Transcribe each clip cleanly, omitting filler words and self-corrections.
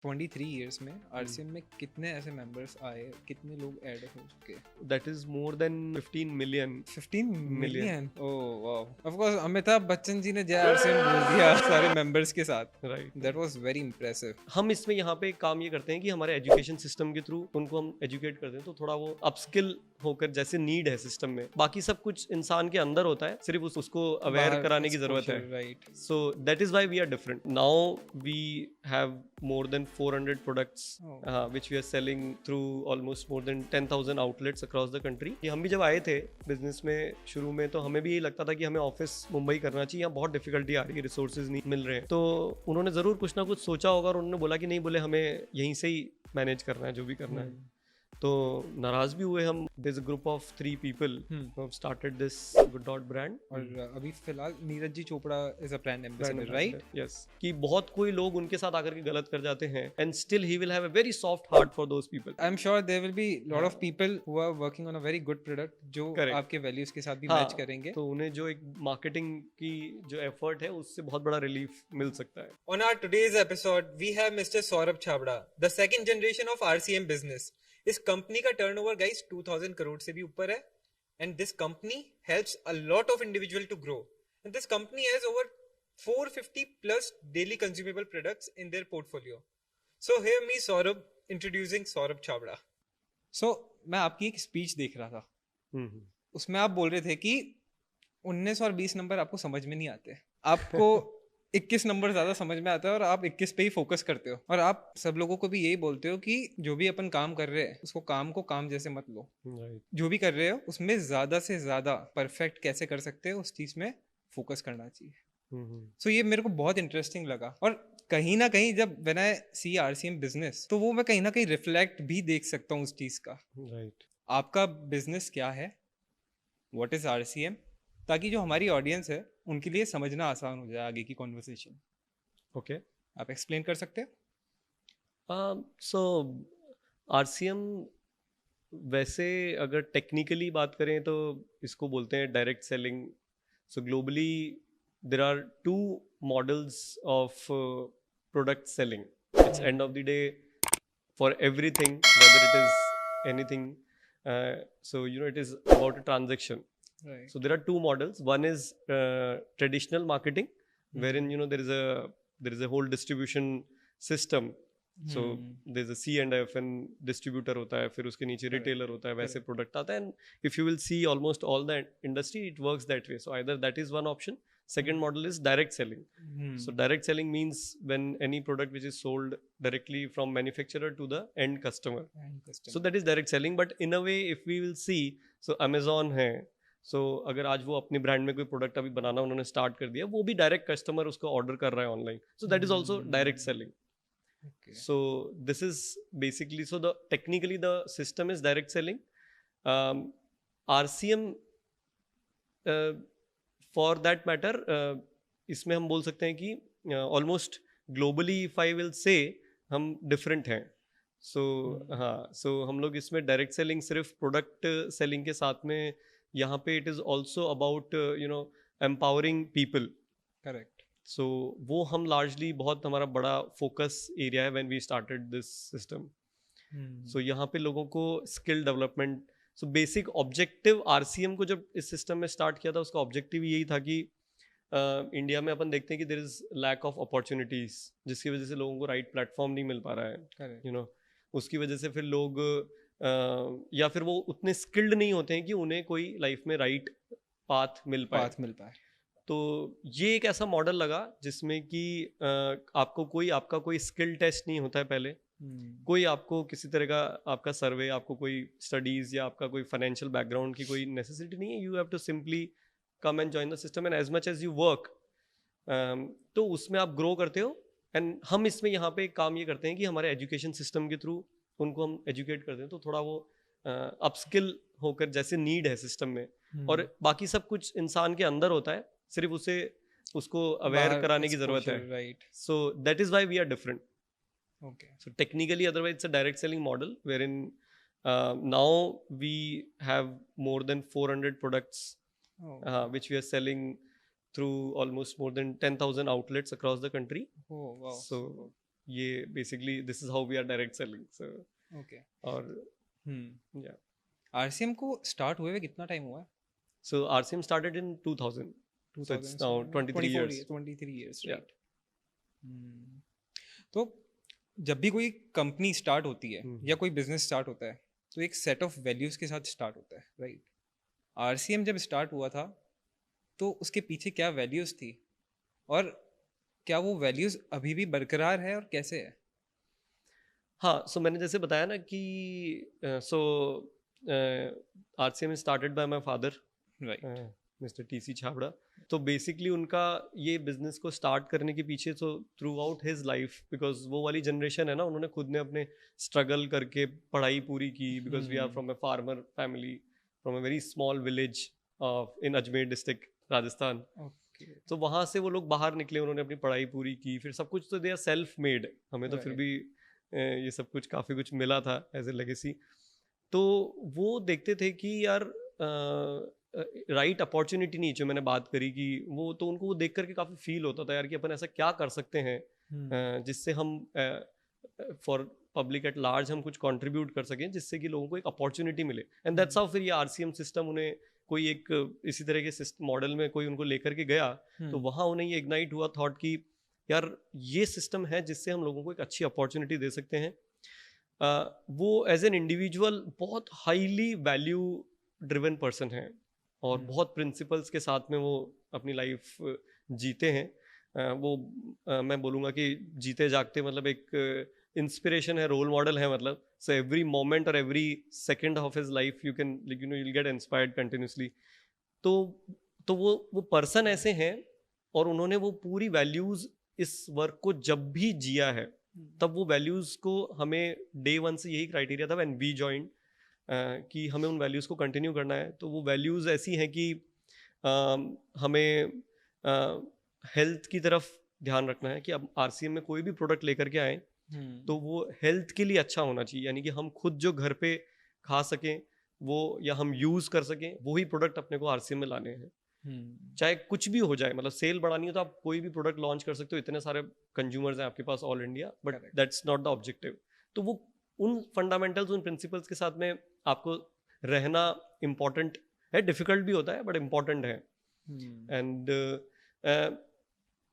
23 years में RCM में कितने ऐसे मेंबर्स आए, कितने लोग ऐड हो चुके? That is more than 15 million. 15 million? Oh wow. Of course Amitabh Bachchan ji ने जय आरसीएम बोल दिया सारे मेंबर्स के साथ। Right. That was very impressive. हम इसमें यहाँ पे काम ये करते हैं कि हमारे एजुकेशन सिस्टम के थ्रू उनको हम एजुकेट करते हैं, तो थोड़ा वो अपस्किल होकर, जैसे नीड है सिस्टम में, बाकी सब कुछ इंसान के अंदर होता है, सिर्फ उसको अवेयर कराने की जरूरत है। Right. So that is why we are different. Now we have more than 400 products which we are selling through almost more than 10,000 outlets across the country. ये हम भी जब आए थे बिजनेस में शुरू में, तो हमें भी यही लगता था कि हमें ऑफिस मुंबई करना चाहिए, यहाँ बहुत डिफिकल्टी आ रही है, रिसोर्सेज नहीं मिल रहे हैं। तो उन्होंने ज़रूर कुछ ना कुछ सोचा होगा और उन्होंने बोला कि नहीं, बोले हमें यहीं से ही मैनेज करना है जो भी करना है। तो नाराज भी हुए हम। There's a group of 3 people who have started this Good Dot brand. और अभी फिलहाल Neeraj ji Chopra is a brand ambassador, right? Yes. कि बहुत कोई लोग उनके साथ आकर के गलत कर जाते हैं, and still he will have a very soft heart for those people. I am sure there will be lot of people who are working on a very good product जो Correct. आपके वैल्यूज के साथ भी हाँ, match करेंगे। तो उन्हें जो एक मार्केटिंग की जो एफर्ट है उससे बहुत बड़ा रिलीफ मिल सकता है। On our today's episode, we have Mr. Saurabh Chabra, the second generation of RCM business. इस कंपनी का टर्नओवर गाइस 2000 करोड़ से भी ऊपर है, and this company helps a lot of individual to grow. And this company has over 450 plus daily consumable products in their portfolio. So here me Saurabh introducing Saurabh Chabra. सो मैं आपकी एक speech देख रहा था, उसमें आप बोल रहे थे कि 19 और 20 नंबर आपको समझ में नहीं आते, आपको 21 नंबर ज्यादा समझ में आता है और आप 21 पे ही फोकस करते हो। और आप सब लोगों को भी यही बोलते हो कि जो भी अपन काम कर रहे हैं उसको काम को काम जैसे मत लो। Right. जो भी कर रहे हो उसमें ज्यादा से ज्यादा परफेक्ट कैसे कर सकते हो उस चीज में फोकस करना चाहिए। सो ये मेरे को बहुत इंटरेस्टिंग लगा, और कहीं ना कहीं जब when I see RCM business, तो वो मैं कहीं ना कहीं रिफ्लेक्ट भी देख सकता हूँ उस चीज का। Right. आपका बिजनेस क्या है, व्हाट इज आरसीएम, ताकि जो हमारी ऑडियंस है उनके लिए समझना आसान हो जाए आगे की कॉन्वर्सेशन। Okay. आप एक्सप्लेन कर सकते हो? So RCM वैसे अगर टेक्निकली बात करें तो इसको बोलते हैं direct selling. So globally there are 2 models of product selling. It's end of the day for everything, whether it is anything, so it is about a transaction. Right. So there are 2 models. One is traditional marketing, wherein there is a whole distribution system. So there's a C and F and distributor होता है, फिर उसके नीचे retailer होता है, वैसे product आता है, and if you will see almost all the industry, it works that way. So either that is one option. Second model is direct selling. So direct selling means when any product which is sold directly from manufacturer to the end customer. So that is direct selling. But in a way, if we will see, so Amazon है, so अगर आज वो अपने brand में कोई product अभी बनाना उन्होंने start कर दिया, वो भी डायरेक्ट कस्टमर उसको ऑर्डर कर रहा है online, so that is also direct selling. So this is basically, so the technically the system is direct selling. RCM for that matter, इसमें हम बोल सकते हैं कि almost globally if I will say हम different हैं। So हाँ, so हम लोग इसमें डायरेक्ट सेलिंग सिर्फ प्रोडक्ट सेलिंग के साथ में, यहाँ पे it is also about empowering people. Correct. So वो हम लार्जली, बहुत हमारा बड़ा फोकस एरिया है when we started this system. So यहाँ पे लोगों को skill development, so basic objective RCM को जब इस सिस्टम में स्टार्ट किया था, उसका ऑब्जेक्टिव यही था कि इंडिया में अपन देखते हैं कि there is lack of opportunities, जिसकी वजह से लोगों को राइट प्लेटफॉर्म नहीं मिल पा रहा है, उसकी वजह से फिर लोग या फिर वो उतने स्किल्ड नहीं होते हैं कि उन्हें कोई लाइफ में राइट पाथ मिल पाए। तो ये एक ऐसा मॉडल लगा जिसमें कि आपका कोई स्किल टेस्ट नहीं होता है पहले, कोई आपको किसी तरह का आपका सर्वे, आपको कोई स्टडीज या आपका कोई फाइनेंशियल बैकग्राउंड की कोई नेसेसिटी नहीं है। You have to simply come and join the system, and as much as you work, तो उसमें आप ग्रो करते हो। एंड हम इसमें यहाँ पे काम ये करते हैं कि हमारे एजुकेशन सिस्टम के थ्रू उनको हम एजुकेट करते हैं, तो थोड़ा वो अपस्किल होकर, जैसे नीड है सिस्टम में, और बाकी सब कुछ इंसान के अंदर होता है, सिर्फ उसको अवेयर कराने की जरूरत है। Right. So that is why we are different. Okay. So technically, otherwise it's a direct selling model, wherein now we have more than 400 products which we are selling through almost more than 10,000 outlets across the country. Oh wow. So ये basically this is how we are direct selling. So okay. और या RCM को start हुए हुए कितना time हुआ है? So RCM started in 2000. So it's now 23 years. 23 years, right? तो जब भी कोई कंपनी स्टार्ट होती है या कोई बिजनेस स्टार्ट होता है तो एक सेट ऑफ वैल्यूज के साथ स्टार्ट होता है, राइट? आरसीएम जब स्टार्ट हुआ था तो उसके पीछे क्या वैल्यूज थी और क्या वो वैल्यूज अभी भी बरकरार है और कैसे है? हाँ, सो मैंने जैसे बताया ना कि so RCM started by my father, right, mister TC Chhabra. तो बेसिकली उनका ये बिजनेस को स्टार्ट करने के पीछे तो through out his life, because वो वाली जनरेशन है ना, उन्होंने खुद ने अपने स्ट्रगल करके पढ़ाई पूरी की, because we are from a farmer family from a very small village in Ajmer district, Rajasthan. तो वहाँ से वो लोग बाहर निकले, उन्होंने अपनी पढ़ाई पूरी की, फिर सब कुछ तो दे आर सेल्फ मेड. हमें तो फिर भी ये सब कुछ काफ़ी कुछ मिला था एज ए लेगेसी. तो वो देखते थे कि यार राइट अपॉर्चुनिटी नहीं, जो मैंने बात करी कि वो, तो उनको वो देख करके काफ़ी फील होता था यार कि अपन ऐसा क्या कर सकते हैं जिससे हम फॉर पब्लिक एट लार्ज हम कुछ कंट्रीब्यूट कर सकें, जिससे कि लोगों को एक अपॉर्चुनिटी मिले. एंड दैट्स हाउ फिर ये आरसीएम सिस्टम उन्हें कोई एक इसी तरह के मॉडल में कोई उनको लेकर के गया, तो वहाँ उन्हें ये इग्नाइट हुआ थॉट कि यार ये सिस्टम है जिससे हम लोगों को एक अच्छी अपॉर्चुनिटी दे सकते हैं. वो एज एन इंडिविजुअल बहुत हाईली वैल्यू ड्रिवन पर्सन है और बहुत प्रिंसिपल्स के साथ में वो अपनी लाइफ जीते हैं. वो मैं बोलूँगा कि जीते जागते मतलब एक इंस्पिरेशन है, रोल मॉडल है. मतलब सो एवरी मोमेंट और every second of his life you can you'll get inspired continuously. तो वो पर्सन ऐसे हैं और उन्होंने वो पूरी वैल्यूज़ इस वर्क को जब भी जिया है, तब वो वैल्यूज़ को हमें डे वन से यही क्राइटेरिया था व्हेन वी जॉइंड कि हमें उन वैल्यूज़ को कंटिन्यू करना है. तो वो वैल्यूज़ ऐसी हैं कि हमें हेल्थ की तरफ ध्यान रखना है कि अब आरसीएम में कोई भी प्रोडक्ट लेकर के आए तो वो हेल्थ के लिए अच्छा होना चाहिए. यानी कि हम खुद जो घर पे खा सकें वो, या हम यूज़ कर सकें, वही प्रोडक्ट अपने को आरसीएम में लाने हैं. चाहे कुछ भी हो जाए, मतलब सेल बढ़ानी हो तो आप कोई भी प्रोडक्ट लॉन्च कर सकते हो, इतने सारे कंज्यूमर्स हैं आपके पास all India, but that's not the objective. तो वो उन फंडामेंटल्स, उन प्रिंसिपल्स के साथ में आपको रहना इम्पॉर्टेंट है. डिफिकल्ट भी होता है बट इम्पॉर्टेंट है. एंड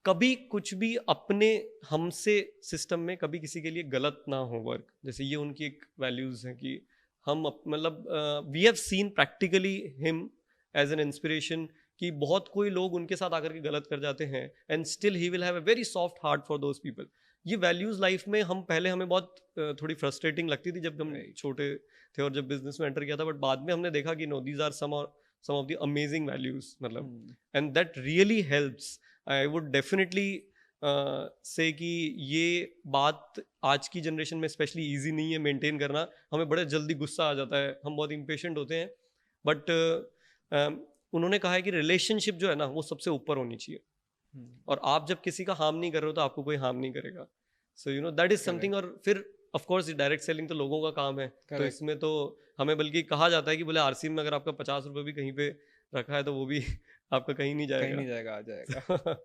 कभी कुछ भी अपने हमसे सिस्टम में कभी किसी के लिए गलत ना हो वर्क, जैसे ये उनकी एक वैल्यूज़ है कि हम मतलब we have seen practically him as an inspiration कि बहुत कोई लोग उनके साथ आकर के गलत कर जाते हैं and still he will have a very soft heart for those people. ये वैल्यूज़ लाइफ में हम पहले हमें बहुत थोड़ी फ्रस्ट्रेटिंग लगती थी जब हम छोटे थे और जब बिजनेस में एंटर किया था, बट बाद में हमने देखा कि no, these are some of the amazing values, मतलब and that really helps. I would definitely say कि ये बात आज की जनरेशन में स्पेशली ईजी नहीं है मेंटेन करना. हमें बड़े जल्दी गुस्सा आ जाता है, हम बहुत इम्पेशेंट होते हैं, बट उन्होंने कहा है कि रिलेशनशिप जो है ना वो सबसे ऊपर होनी चाहिए. और आप जब किसी का हार्म नहीं कर रहे हो तो आपको कोई हार्म नहीं करेगा. So you know that is something. और फिर ऑफ कोर्स डायरेक्ट सेलिंग तो लोगों का काम है. तो इसमें तो हमें बल्कि कहा जाता है कि बोले आरसीएम में अगर आपका 50 रुपये भी कहीं पे रखा है तो वो भी आपका कहीं नहीं जाएगा, आ जाएगा.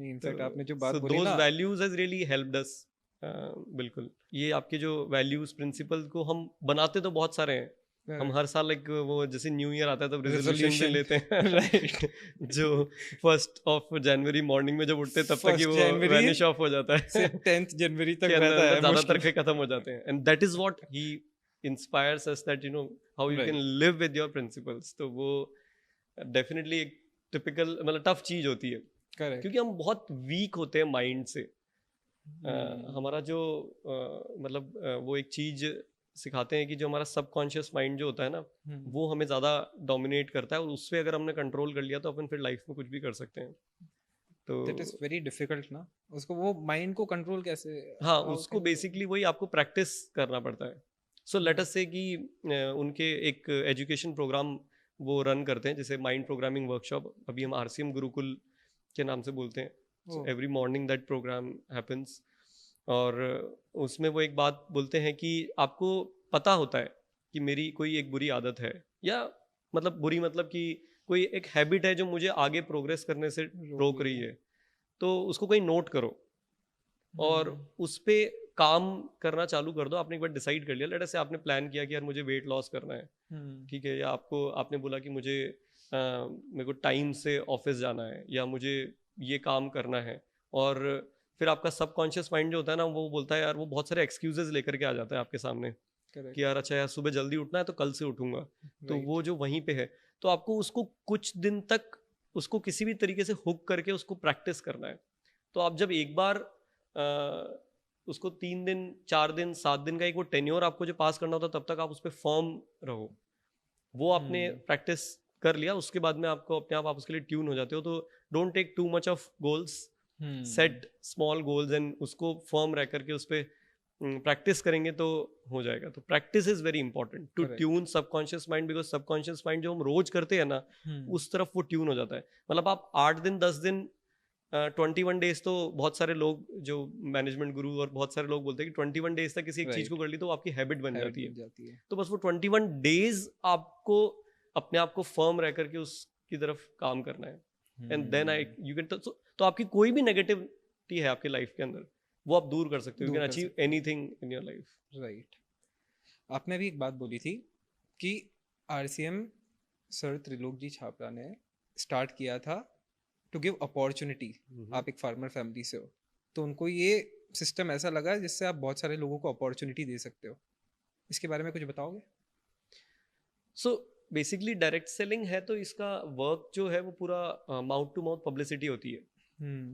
इनफैक्ट आपने जो बात बोली ना, दोस वैल्यूज हैज रियली हेल्प्ड अस. बिल्कुल, ये आपके जो वैल्यूज प्रिंसिपल को हम बनाते तो बहुत सारे हैं. हम हर साल एक वो जैसे न्यू ईयर आता है तब रेजोल्यूशन लेते हैं, राइट? जो 1 जनवरी मॉर्निंग में जब उठते हैं तब तक ही वो वैनिश ऑफ हो जाता है. 10 जनवरी तक रहता है, ज्यादातर के खत्म हो जाते हैं. And that is what he inspires us, that you know how you can live with your principles. तो वो डेफिनेटली एक टिपिकल मतलब टफ चीज होती है. क्योंकि हम बहुत वीक होते हैं माइंड से. हमारा जो मतलब वो एक चीज सिखाते हैं कि जो हमारा सबकॉन्शियस माइंड जो होता है ना, वो हमें ज़्यादा डोमिनेट करता है और उससे अगर हमने कंट्रोल कर लिया तो अपन फिर लाइफ में कुछ भी कर सकते हैं. तो दैट इज वेरी डिफिकल्ट ना, उसको वो माइंड को कंट्रोल कैसे. हाँ, उसको बेसिकली वही आपको प्रैक्टिस करना पड़ता है. सो लेट अस से कि उनके एक एजुकेशन प्रोग्राम वो रन करते हैं जैसे माइंड प्रोग्रामिंग वर्कशॉप. अभी हम आरसीएम गुरुकुल के नाम से बोलते हैं. So every morning that programme happens. और उसमें वो एक बात बोलते हैं कि आपको पता होता है कि मेरी कोई एक बुरी आदत है, या मतलब बुरी मतलब कि कोई एक हैबिट है जो मुझे आगे प्रोग्रेस करने से रोक रही है, तो उसको कहीं नोट करो. और उस पे काम करना चालू कर दो। आपने एक बार डिसाइड कर लिया, लेट से आपने प्लान किया कि यार मुझे वेट लॉस करना है, ठीक है, या आपने बोला कि मुझे मेरे को टाइम से ऑफिस जाना है, या मुझे ये काम करना है, और फिर आपका सबकॉन्शियस माइंड जो होता है ना, वो बोलता है यार, वो बहुत सारे एक्सक्यूजेस लेकर के आ जाता है आपके सामने कि यार अच्छा यार सुबह जल्दी उठना है तो कल से उठूंगा, तो वो जो वहीं पे है, तो आपको उसको कुछ दिन तक उसको किसी भी तरीके से हुक करके उसको प्रैक्टिस करना है। तो आप जब एक बार उसको 3 दिन 4 दिन 7 दिन का एक वो टेन्योर आपको जो पास करना होता है, तब तक आप उस पर फर्म रहो। वो आपने प्रैक्टिस कर लिया, उसके बाद में आपको अपने आप उसके लिए ट्यून हो जाते हो। तो don't take too much of goals, set small goals and उसको फर्म रह करके उस पर प्रैक्टिस करेंगे तो हो जाएगा। तो practice is very important to tune subconscious mind, because subconscious mind जो हम रोज करते हैं ना, उस तरफ वो ट्यून हो जाता है। मतलब आप 8 दिन 10 दिन 21 डेज, तो बहुत सारे लोग जो मैनेजमेंट गुरु और बहुत सारे लोग बोलते हैं कि 21 डेज तक किसी एक चीज को कर ली तो आपकी हैबिट बन जाती है। तो बस वो 21 डेज आपको अपने आप को फर्म रह करके उसकी तरफ काम करना है, एंड देन यू कैन, तो आपकी कोई भी नेगेटिविटी है आपकी लाइफ के अंदर, वो आप दूर कर सकते हो। You can achieve anything in your life. Right. आपने भी एक बात बोली थी कि आरसीएम सर त्रिलोक जी छाबड़ा ने स्टार्ट किया था टू गिव अपॉर्चुनिटी। आप एक फार्मर फैमिली से हो, तो उनको ये सिस्टम ऐसा लगा जिससे आप बहुत सारे लोगों को अपॉर्चुनिटी दे सकते हो। इसके बारे में कुछ बताओगे? सो बेसिकली डायरेक्ट सेलिंग है, तो इसका वर्क जो है वो पूरा माउथ टू माउथ पब्लिसिटी होती है।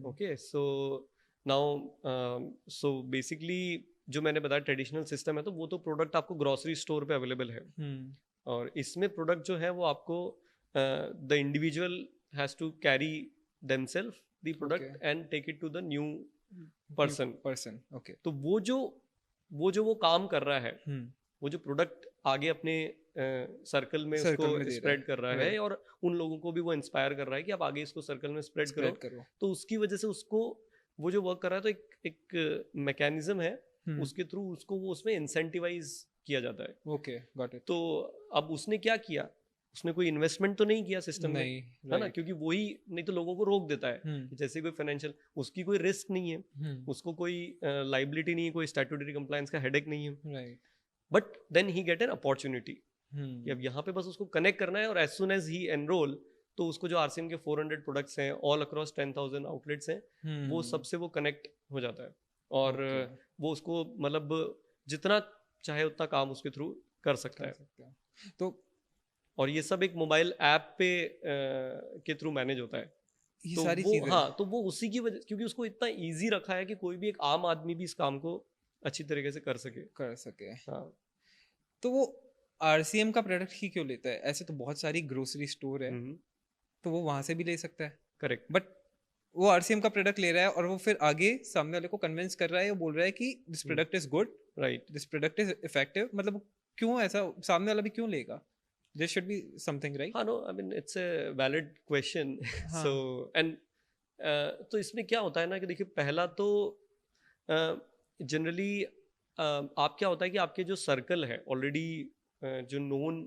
Okay, so now so basically जो मैंने बताया ट्रेडिशनल सिस्टम है, तो वो तो प्रोडक्ट आपको ग्रोसरी स्टोर पे अवेलेबल है, और इसमें प्रोडक्ट जो है वो आपको the individual has to carry themselves the product and take it to the new person. Okay. तो वो जो काम कर रहा है, वो जो प्रोडक्ट आगे अपने सर्कल में उसको स्प्रेड कर रहा है, और उन लोगों को भी वो इंस्पायर कर रहा है कि आप आगे इसको सर्कल में स्प्रेड करो। तो उसकी वजह से उसको वो जो वर्क कर रहा है, तो एक मैकेनिज्म है, उसके थ्रू उसको वो उसमें इंसेंटिवाइज किया जाता है। Okay, got it. तो अब उसने क्या किया, उसने कोई इन्वेस्टमेंट तो नहीं किया सिस्टम में, है ना, क्योंकि वही नहीं तो लोगों को रोक देता है। जैसे कोई फाइनेंशियल, उसकी कोई रिस्क नहीं है, उसको कोई लाइबिलिटी नहीं है, कोई स्टैट्यूटरी कंप्लायंस का हेडेक नहीं है, but then he get an opportunity. अब यहाँ पे बस उसको कनेक्ट करना है, और as soon as he enrol, तो उसको जो आरसीएम के 400 प्रोडक्ट्स हैं ऑल अक्रॉस 10,000 आउटलेट्स हैं, वो सबसे वो कनेक्ट हो जाता है, और वो उसको मतलब जितना चाहे उतना काम उसके थ्रू कर सकता है। तो और ये सब एक मोबाइल ऐप पे के थ्रू मैनेज होता है, ये तो सारी चीजें। हाँ, तो वो उसी की वजह, क्योंकि उसको इतना इजी रखा है कि कोई भी एक आम आदमी भी इस काम को अच्छी तरीके से कर सके। हाँ, तो वो आरसीएम का प्रोडक्ट ही क्यों लेता है? ऐसे तो बहुत सारी ग्रोसरी स्टोर है, तो वो वहां से भी ले सकता है। करेक्ट, बट वो आरसीएम का प्रोडक्ट ले रहा है, और वो फिर आगे सामने वाले को कन्विंस कर रहा है, वो बोल रहा है कि this product is good, right, this product is effective. मतलब क्यों ऐसा सामने वाला भी क्यों लेगा? There should be something, right? हाँ, no, I mean it's a valid question. So and तो इसमें क्या होता है ना कि देखिए, पहला तो जनरली आप क्या होता है कि आपके जो सर्कल है ऑलरेडी, जो नोन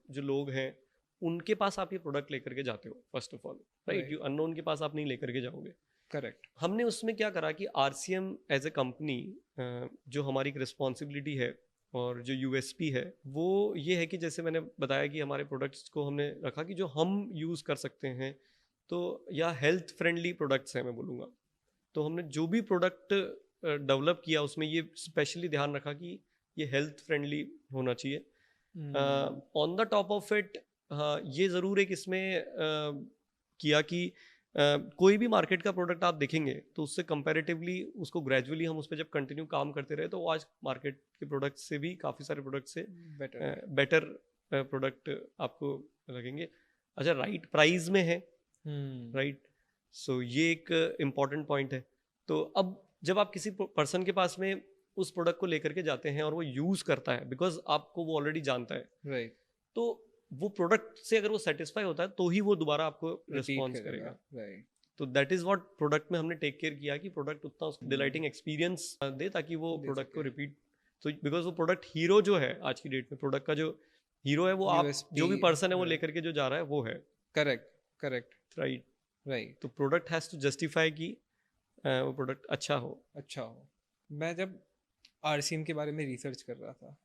जो लोग हैं, उनके पास आप ये प्रोडक्ट लेकर के जाते हो first of all, right. Unknown के पास आप नहीं लेकर के जाओगे। करेक्ट। हमने उसमें क्या करा कि आरसीएम एज ए कंपनी, जो हमारी एक रिस्पॉन्सिबिलिटी है और जो यूएसपी है, वो ये है कि जैसे मैंने बताया कि हमारे प्रोडक्ट्स को हमने रखा कि जो हम यूज़ कर सकते हैं, तो या हेल्थ फ्रेंडली प्रोडक्ट्स हैं मैं बोलूँगा। तो हमने जो भी प्रोडक्ट डेवलप किया उसमें ये स्पेशली ध्यान रखा कि ये हेल्थ फ्रेंडली होना चाहिए। On the top of it, हाँ, ये ज़रूर एक इसमें किया कि कोई भी मार्केट का प्रोडक्ट आप देखेंगे तो उससे कंपैरेटिवली उसको ग्रेजुअली हम उस पर जब कंटिन्यू काम करते रहे, तो आज मार्केट के प्रोडक्ट से भी, काफ़ी सारे प्रोडक्ट से बेटर प्रोडक्ट आपको लगेंगे। अच्छा, राइट प्राइस में है, राइट, सो ये एक इम्पॉर्टेंट पॉइंट है। तो अब जब आप किसी पर्सन के पास में उस प्रोडक्ट को लेकर के जाते हैं और वो यूज़ करता है, बिकॉज आपको वो ऑलरेडी जानता है, राइट, तो वो प्रोडक्ट से अगर वो सेटिस्फाई होता है तो ही वो दोबारा आपको रिस्पॉन्स करेगा, राइट। तो दैट इज व्हाट प्रोडक्ट में हमने टेक केयर किया कि प्रोडक्ट उतना उसको डिलाइटिंग एक्सपीरियंस दे, ताकि वो प्रोडक्ट को रिपीट। तो बिकॉज वो प्रोडक्ट हीरो जो है आज की डेट में, प्रोडक्ट का जो हीरो है वो आप जो भी पर्सन है वो लेकर के जो जा रहा है वो है। Correct, correct, right, right. तो प्रोडक्ट हैज टू जस्टिफाई कि वो प्रोडक्ट अच्छा हो। मैं जब RCM के बारे में रिसर्च कर रहा था,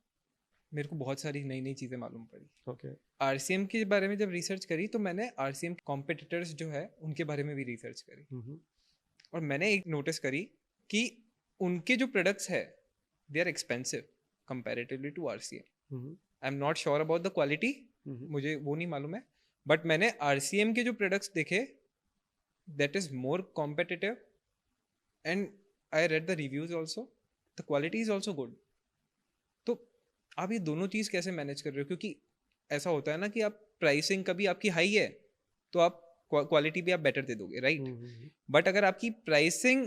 मेरे को बहुत सारी नई नई चीज़ें मालूम पड़ी। ओके। RCM के बारे में जब रिसर्च करी तो मैंने RCM कॉम्पिटिटर्स जो है उनके बारे में भी रिसर्च करी, और मैंने एक नोटिस करी कि उनके जो प्रोडक्ट्स है they are expensive comparatively to RCM। I am not sure about the quality, मुझे वो नहीं मालूम है, बट मैंने RCM के जो प्रोडक्ट्स देखे that is more competitive, and I read the reviews also, the quality is also good. तो आप ये दोनों चीज़ कैसे मैनेज कर रहे हो? क्योंकि ऐसा होता है ना कि आप प्राइसिंग कभी आपकी हाई है तो आप क्वालिटी भी आप बेटर दे दोगे, राइट? बट अगर आपकी प्राइसिंग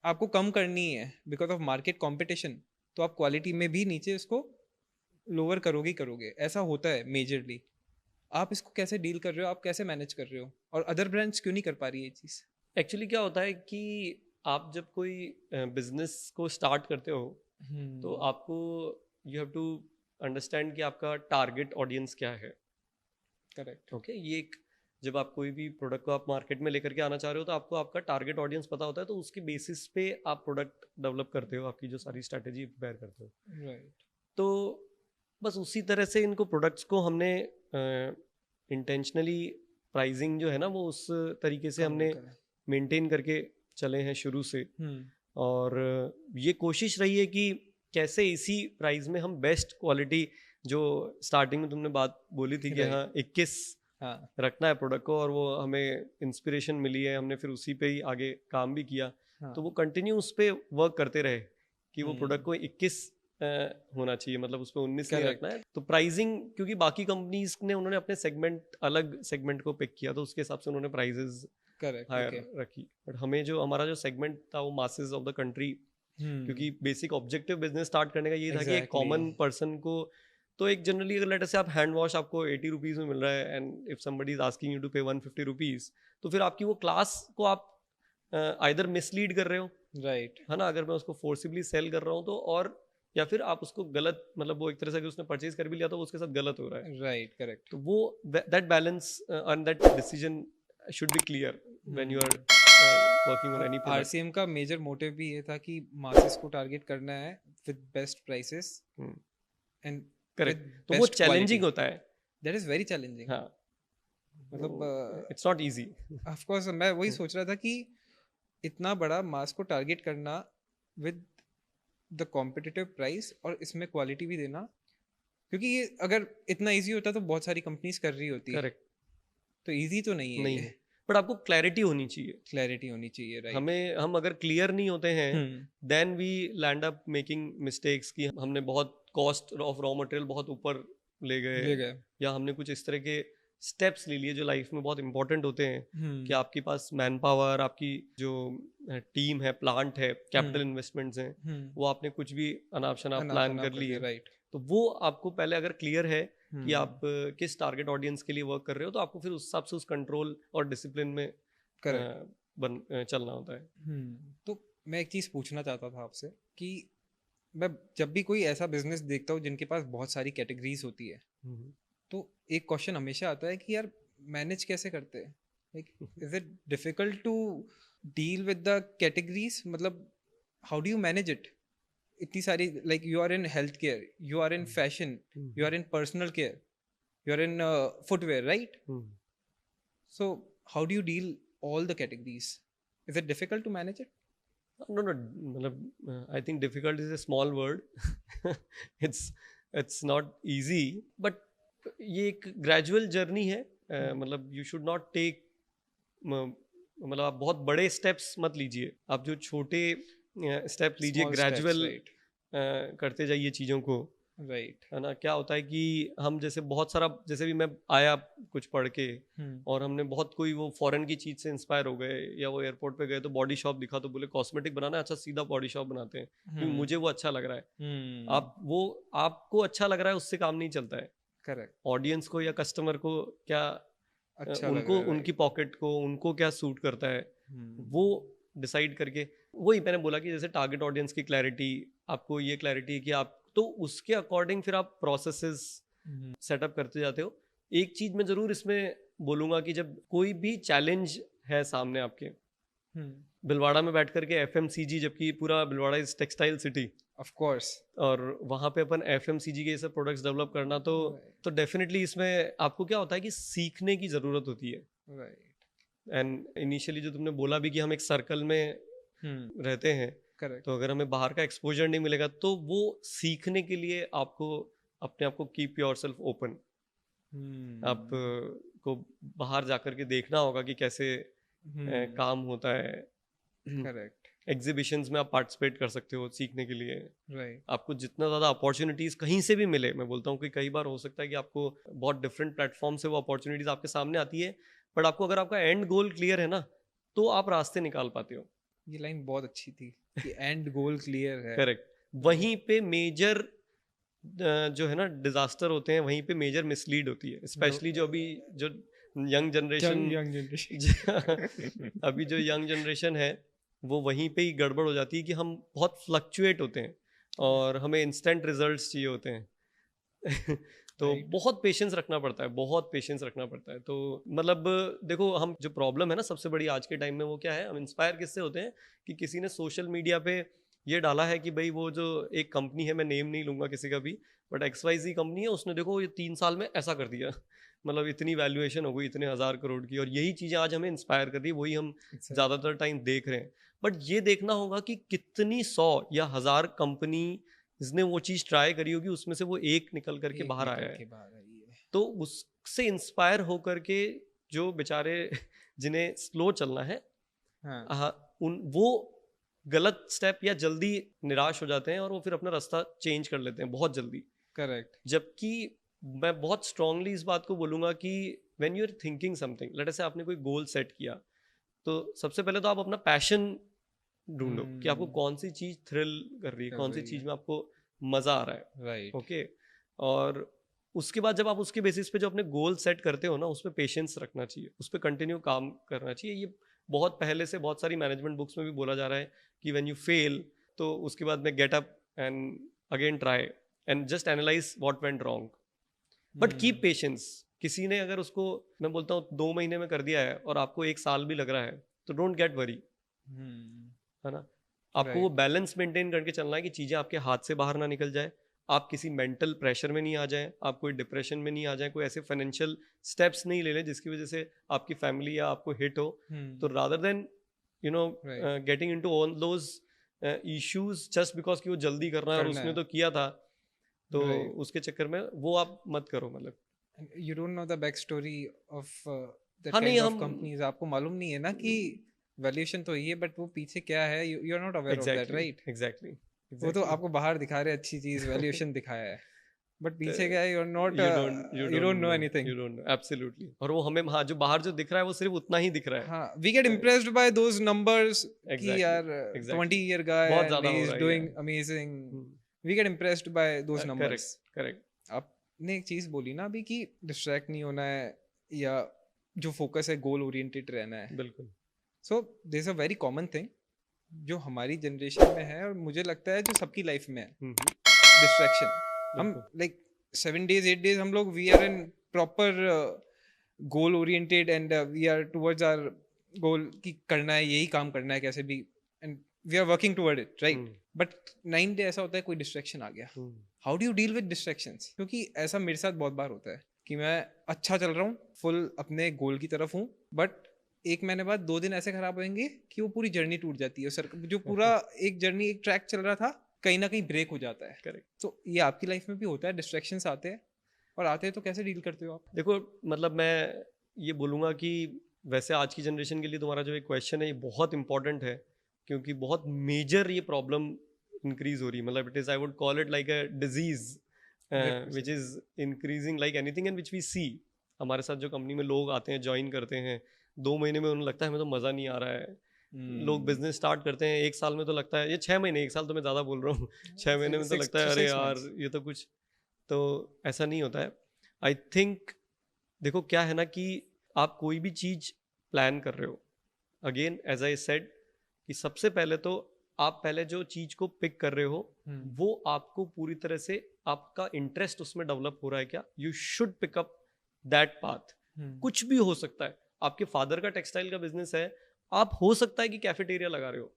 आपको कम करनी है बिकॉज ऑफ मार्केट कॉम्पिटिशन, तो आप क्वालिटी में भी नीचे उसको लोअर करोगे। ऐसा होता है मेजरली। आप इसको कैसे डील कर रहे हो, आप कैसे मैनेज कर रहे हो, और अदर ब्रांड्स क्यों नहीं कर पा रही है ये चीज़? एक्चुअली क्या होता है कि आप जब कोई बिजनेस को स्टार्ट करते हो तो आपको यू हैव टू अंडरस्टैंड कि आपका टारगेट ऑडियंस क्या है। करेक्ट। ओके, ये एक जब आप कोई भी प्रोडक्ट को आप मार्केट में लेकर के आना चाह रहे हो तो आपको आपका टारगेट ऑडियंस पता होता है, तो उसकी बेसिस पे आप प्रोडक्ट डेवलप करते हो, आपकी जो सारी स्ट्रैटेजी प्रिपेयर करते हो, राइट। तो बस उसी तरह से इनको प्रोडक्ट्स को हमने इंटेंशनली प्राइसिंग जो है ना वो उस तरीके से हमने मेंटेन करके चले हैं शुरू से। और ये कोशिश रही है कि कैसे इसी प्राइस में हम बेस्ट क्वालिटी, जो स्टार्टिंग में तुमने बात बोली थी कि हाँ 21 रखना है प्रोडक्ट को, और वो हमें इंस्पिरेशन मिली है, हमने फिर उसी पे ही आगे काम भी किया। तो वो कंटिन्यू उस पे वर्क करते रहे कि वो प्रोडक्ट को 21 होना चाहिए, मतलब उस पे 19 नहीं रखना है। तो प्राइसिंग, क्योंकि बाकी कंपनीज ने उन्होंने अपने सेगमेंट अलग सेगमेंट को पिक किया तो उसके हिसाब से उन्होंने प्राइसेस हायर रखी, बट हमें जो हमारा जो सेगमेंट था वो मासेस ऑफ द कंट्री, क्योंकि बेसिक ऑब्जेक्टिव बिजनेस स्टार्ट करने का ये था कि एक कॉमन पर्सन को, तो एक जनरली अगर लेटर से आप हैंड वॉश आपको 80 रुपीज़ में मिल रहा है and if somebody is asking you to pay 150 rupees, तो फिर आपकी वो क्लास को आप आइदर मिसलीड कर रहे हो, राइट, है ना, अगर मैं उसको फोर्सिबली सेल कर रहा हूँ तो, और या फिर आप उसको गलत, मतलब वो एक तरह से अगर उसने परचेज कर भी लिया तो उसके साथ गलत हो रहा है, राइट, करेक्ट। तो वो that balance and that decision should be clear when you are working on any product. RCM का मेजर मोटिव भी ये था कि मासेस को टारगेट करना है with best prices and correct, तो वो चैलेंजिंग होता है, that is very challenging। हाँ, मतलब it's not easy। of course मैं वही सोच रहा था कि इतना बड़ा मास को टारगेट करना with the competitive price और इसमें क्वालिटी भी देना, क्योंकि ये अगर इतना इजी होता तो बहुत सारी कंपनीज कर रही होती। करेक्ट, तो इजी तो नहीं है, नहीं है, बट आपको क्लैरिटी होनी चाहिए, क्लैरिटी होनी चाहिए, राइट। हम अगर क्लियर नहीं होते हैं then we land up making mistakes कि हमने बहुत कॉस्ट ऑफ रॉ मटेरियल बहुत ऊपर ले गए, या हमने कुछ इस तरह के स्टेप्स ले लिए जो लाइफ में बहुत इंपॉर्टेंट होते हैं कि आपके पास मैन पावर, आपकी जो टीम है, प्लांट है, कैपिटल इन्वेस्टमेंट्स हैं, वो आपने कुछ भी अनाप शनाप प्लान कर लिए, राइट। तो वो आपको पहले अगर क्लियर है कि आप किस टारगेट ऑडियंस के लिए वर्क कर रहे हो, तो आपको फिर उस हिसाब से उस कंट्रोल और डिसिप्लिन में चलना होता है। तो मैं एक चीज़ पूछना चाहता था आपसे कि मैं जब भी कोई ऐसा बिजनेस देखता हूँ जिनके पास बहुत सारी कैटेगरीज होती है, तो एक क्वेश्चन हमेशा आता है कि यार मैनेज कैसे करते हैं, like is it difficult to deal with the categories, मतलब how do you manage it? इतनी सारी, like you are in health care, you are in fashion, you are in personal care, you are in footwear, right? So how do you deal all the categories? Is it difficult to manage it? No, मतलब I think difficult is a small word। it's not easy, but ये एक gradual journey है। मतलब you should not take, मतलब आप बहुत बड़े steps मत लीजिए, आप जो छोटे steps लीजिए, gradual करते जाइए चीज़ों को, राइट, है ना। क्या होता है कि हम जैसे बहुत सारा, जैसे भी मैं आया कुछ पढ़ के और हमने बहुत कोई वो फॉरेन की चीज से इंस्पायर हो गए, या वो एयरपोर्ट पे गए तो बॉडी शॉप दिखा तो बोले कॉस्मेटिक बनाना है, अच्छा सीधा बॉडी शॉप बनाते हैं क्योंकि मुझे वो अच्छा लग रहा है। आपको अच्छा लग रहा है उससे काम नहीं चलता है। करेक्ट, ऑडियंस को या कस्टमर को क्या अच्छा उनको, उनकी पॉकेट को उनको क्या सूट करता है, वो डिसाइड करके, वही मैंने बोला कि जैसे टारगेट ऑडियंस की क्लैरिटी, आपको ये क्लैरिटी है कि आप, तो उसके अकॉर्डिंग फिर आप प्रोसेसेस सेटअप करते जाते हो। एक चीज मैं जरूर इसमें बोलूंगा कि जब कोई भी चैलेंज है सामने आपके, भिलवाड़ा में बैठ करके FMCG, जबकि पूरा Bhilwara is textile city, of course, और वहाँ पे अपन FMCG के ये सब प्रोडक्ट्स डेवलप करना, तो डेफिनेटली इसमें आपको क्या होता है कि सीखने की ज़रूरत होती है। राइट। एंड इनिशियली जो तुमने बोला भी कि हम एक सर्कल में रहते हैं, करेक्ट। तो अगर हमें बाहर का एक्सपोजर नहीं मिलेगा तो वो सीखने के लिए आपको अपने आप को कीप योरसेल्फ ओपन, आप को बाहर जाकर के देखना होगा कि कैसे काम होता है। करेक्ट। एग्जीबिशंस में आप पार्टिसिपेट कर सकते हो सीखने के लिए। राइट। आपको जितना ज़्यादा अपॉर्चुनिटीज़ कहीं से भी मिले, मैं बोलता हूँ कि कई बार हो सकता है कि आपको बहुत डिफरेंट प्लेटफॉर्म से वो अपॉर्चुनिटीज़ आपके सामने आती है, बट आपको अगर आपका एंड गोल क्लियर है ना, तो आप रास्ते निकाल पाते हो। ये लाइन बहुत अच्छी थी कि एंड गोल क्लियर है। करेक्ट। वहीं पे मेजर जो है ना डिजास्टर होते हैं, वहीं पे मेजर मिसलीड होती है, स्पेशली जो अभी जो यंग जनरेशन अभी जो यंग जनरेशन है वो वहीं पे ही गड़बड़ हो जाती है कि हम बहुत फ्लक्चुएट होते हैं और हमें इंस्टेंट रिजल्ट्स चाहिए होते हैं तो बहुत पेशेंस रखना पड़ता है, बहुत पेशेंस रखना पड़ता है। तो मतलब देखो, हम जो प्रॉब्लम है ना सबसे बड़ी आज के टाइम में, वो क्या है, हम इंस्पायर किससे होते हैं कि किसी ने सोशल मीडिया पे ये डाला है कि भाई वो जो एक कंपनी है, मैं नेम नहीं लूंगा किसी का भी, बट XYZ कंपनी है, उसने देखो ये 3 साल में ऐसा कर दिया, मतलब इतनी वैल्यूएशन हो गई, इतने 1000 करोड़ की, और यही चीज़ें आज हमें इंस्पायर कर रही है, वही हम ज़्यादातर टाइम देख रहे हैं। बट ये देखना होगा कि कितनी 100 या 1000 कंपनी जिसने वो चीज़ ट्राई करी होगी, उसमें से वो एक निकल करके बाहर आया है। तो उससे इंस्पायर होकर के जो बेचारे जिन्हें स्लो चलना है, वो गलत स्टेप या जल्दी निराश हो जाते हैं और वो फिर अपना रास्ता चेंज कर लेते हैं बहुत जल्दी। करेक्ट। जबकि मैं बहुत स्ट्रांगली इस बात को बोलूँगा कि when you are thinking something, let us say आपने कोई गोल सेट किया, तो सबसे पहले तो आप अपना पैशन ढूंढो कि आपको कौन सी चीज़ थ्रिल कर रही है, कौन सी चीज़ में आपको मज़ा आ रहा है। राइट। ओके। और उसके बाद जब आप उसके बेसिस पे जो अपने गोल सेट करते हो ना, उस पर पेशेंस रखना चाहिए, उस पर कंटिन्यू काम करना चाहिए। ये बहुत पहले से बहुत सारी मैनेजमेंट बुक्स में भी बोला जा रहा है कि व्हेन यू फेल, तो उसके बाद में get up and again try and just analyse what went wrong, but keep patience. किसी ने अगर उसको, मैं बोलता हूँ 2 महीने में कर दिया है और आपको 1 साल भी लग रहा है, तो डोंट गेट वरी, है ना। आपको वो बैलेंस मेंटेन करके चलना है कि चीज़ें आपके हाथ से बाहर ना निकल जाए, आप किसी मेंटल प्रेशर में नहीं आ जाएं, आप कोई डिप्रेशन में नहीं आ जाएं, कोई ऐसे फाइनेंशियल स्टेप्स नहीं ले लें जिसकी वजह से आपकी फैमिली या आपको हिट हो। तो rather than you know getting into all those issues just because कि वो जल्दी करना है और उसने तो किया था, तो उसके चक्कर में वो आप मत करो। मतलब you don't know the back story of the kind of companies, आपको मालूम नहीं है ना कि वैल्यूएशन तो ये, बट वो पीछे क्या है, you are not aware of that, right? Exactly. वो तो आपको बाहर दिखा रहे अच्छी चीज, वैल्यूएशन दिखाया है, बट पीछे क्या है, you are not, you don't know anything. You don't know, absolutely. और वो हमें, हाँ, जो बाहर जो दिख रहा है वो सिर्फ उतना ही दिख रहा है। हाँ, we get impressed by those numbers कि यार 20 year guy and he is doing amazing, we get impressed by those numbers. Correct. आपने एक चीज बोली ना अभी कि डिस्ट्रैक्ट नहीं होना है या जो फोकस है गोल ओरिएंटेड रहना है। बिल्कुल। So this a very common thing जो हमारी जनरेशन में है और मुझे लगता है जो सबकी लाइफ में है, डिस्ट्रैक्शन। हम लाइक 7 days 8 days हम लोग we are in proper goal oriented and we are towards our goal कि करना है, यही काम करना है कैसे भी, and we are working toward it, right? But 9 day ऐसा होता है कोई डिस्ट्रैक्शन आ गया, how do you deal with distractions? क्योंकि ऐसा मेरे साथ बहुत बार होता है कि मैं अच्छा चल रहा हूँ, फुल अपने गोल की तरफ हूँ, बट 1 महीने बाद 2 दिन ऐसे खराब होंगे कि वो पूरी जर्नी टूट जाती है, सर जो पूरा एक जर्नी, एक ट्रैक चल रहा था, कहीं ना कहीं ब्रेक हो जाता है। करेक्ट। तो ये आपकी लाइफ में भी होता है, डिस्ट्रैक्शंस आते हैं, और आते हैं तो कैसे डील करते हो आप? देखो, मतलब मैं ये बोलूँगा कि वैसे आज की जनरेशन के लिए तुम्हारा जो एक क्वेश्चन है ये बहुत इंपॉर्टेंट है, क्योंकि बहुत मेजर ये प्रॉब्लम इंक्रीज हो रही है। मतलब it is, I would call it like a disease which is increasing like anything and which we see. हमारे साथ जो कंपनी में लोग आते हैं, ज्वाइन करते हैं, 2 महीने में उन्हें लगता है हमें तो मज़ा नहीं आ रहा है। लोग बिजनेस स्टार्ट करते हैं 1 साल में, तो लगता है ये 6 महीने, 1 साल तो मैं ज़्यादा बोल रहा हूँ, 6 महीने में तो लगता है अरे यार ये तो कुछ, तो ऐसा नहीं होता है। आई थिंक देखो क्या है ना कि आप कोई भी चीज़ प्लान कर रहे हो, अगेन एज आई सेड कि सबसे पहले तो आप पहले जो चीज़ को पिक कर रहे हो वो आपको पूरी तरह से आपका इंटरेस्ट उसमें डेवलप हो रहा है क्या, you should pick up that path. कुछ भी हो सकता है, आपके फादर का टेक्सटाइल का बिजनेस है, आप हो सकता है कि कैफेटेरिया लगा रहे हो,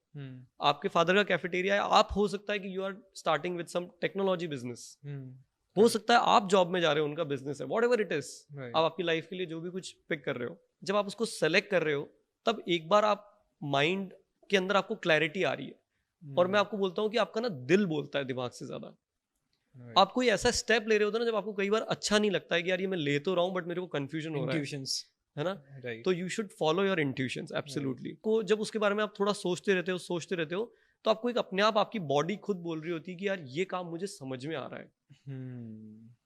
आपके फादर का कैफेटेरिया है, आप हो सकता है कि you are starting with some technology business, हो सकता है आप जॉब में जा रहे हो, उनका बिजनेस है, व्हाटएवर इट इज, आप आपकी लाइफ के लिए जो भी कुछ पिक कर रहे हो, जब आप उसको सेलेक्ट कर रहे हो तब एक बार आप माइंड के अंदर आपको क्लैरिटी आ रही है, और मैं आपको बोलता हूँ कि आपका ना दिल बोलता है दिमाग से ज्यादा। आप कोई ऐसा स्टेप ले रहे होते ना जब आपको कई बार अच्छा नहीं लगता है कि यार ये मैं ले तो रहा हूँ बट मेरे को कंफ्यूजन हो रहा है ना, तो you should follow your intuitions absolutely. को जब उसके बारे में आप थोड़ा सोचते रहते हो तो आपको एक अपने आप आपकी बॉडी खुद बोल रही होती है कि यार ये काम मुझे समझ में आ रहा है।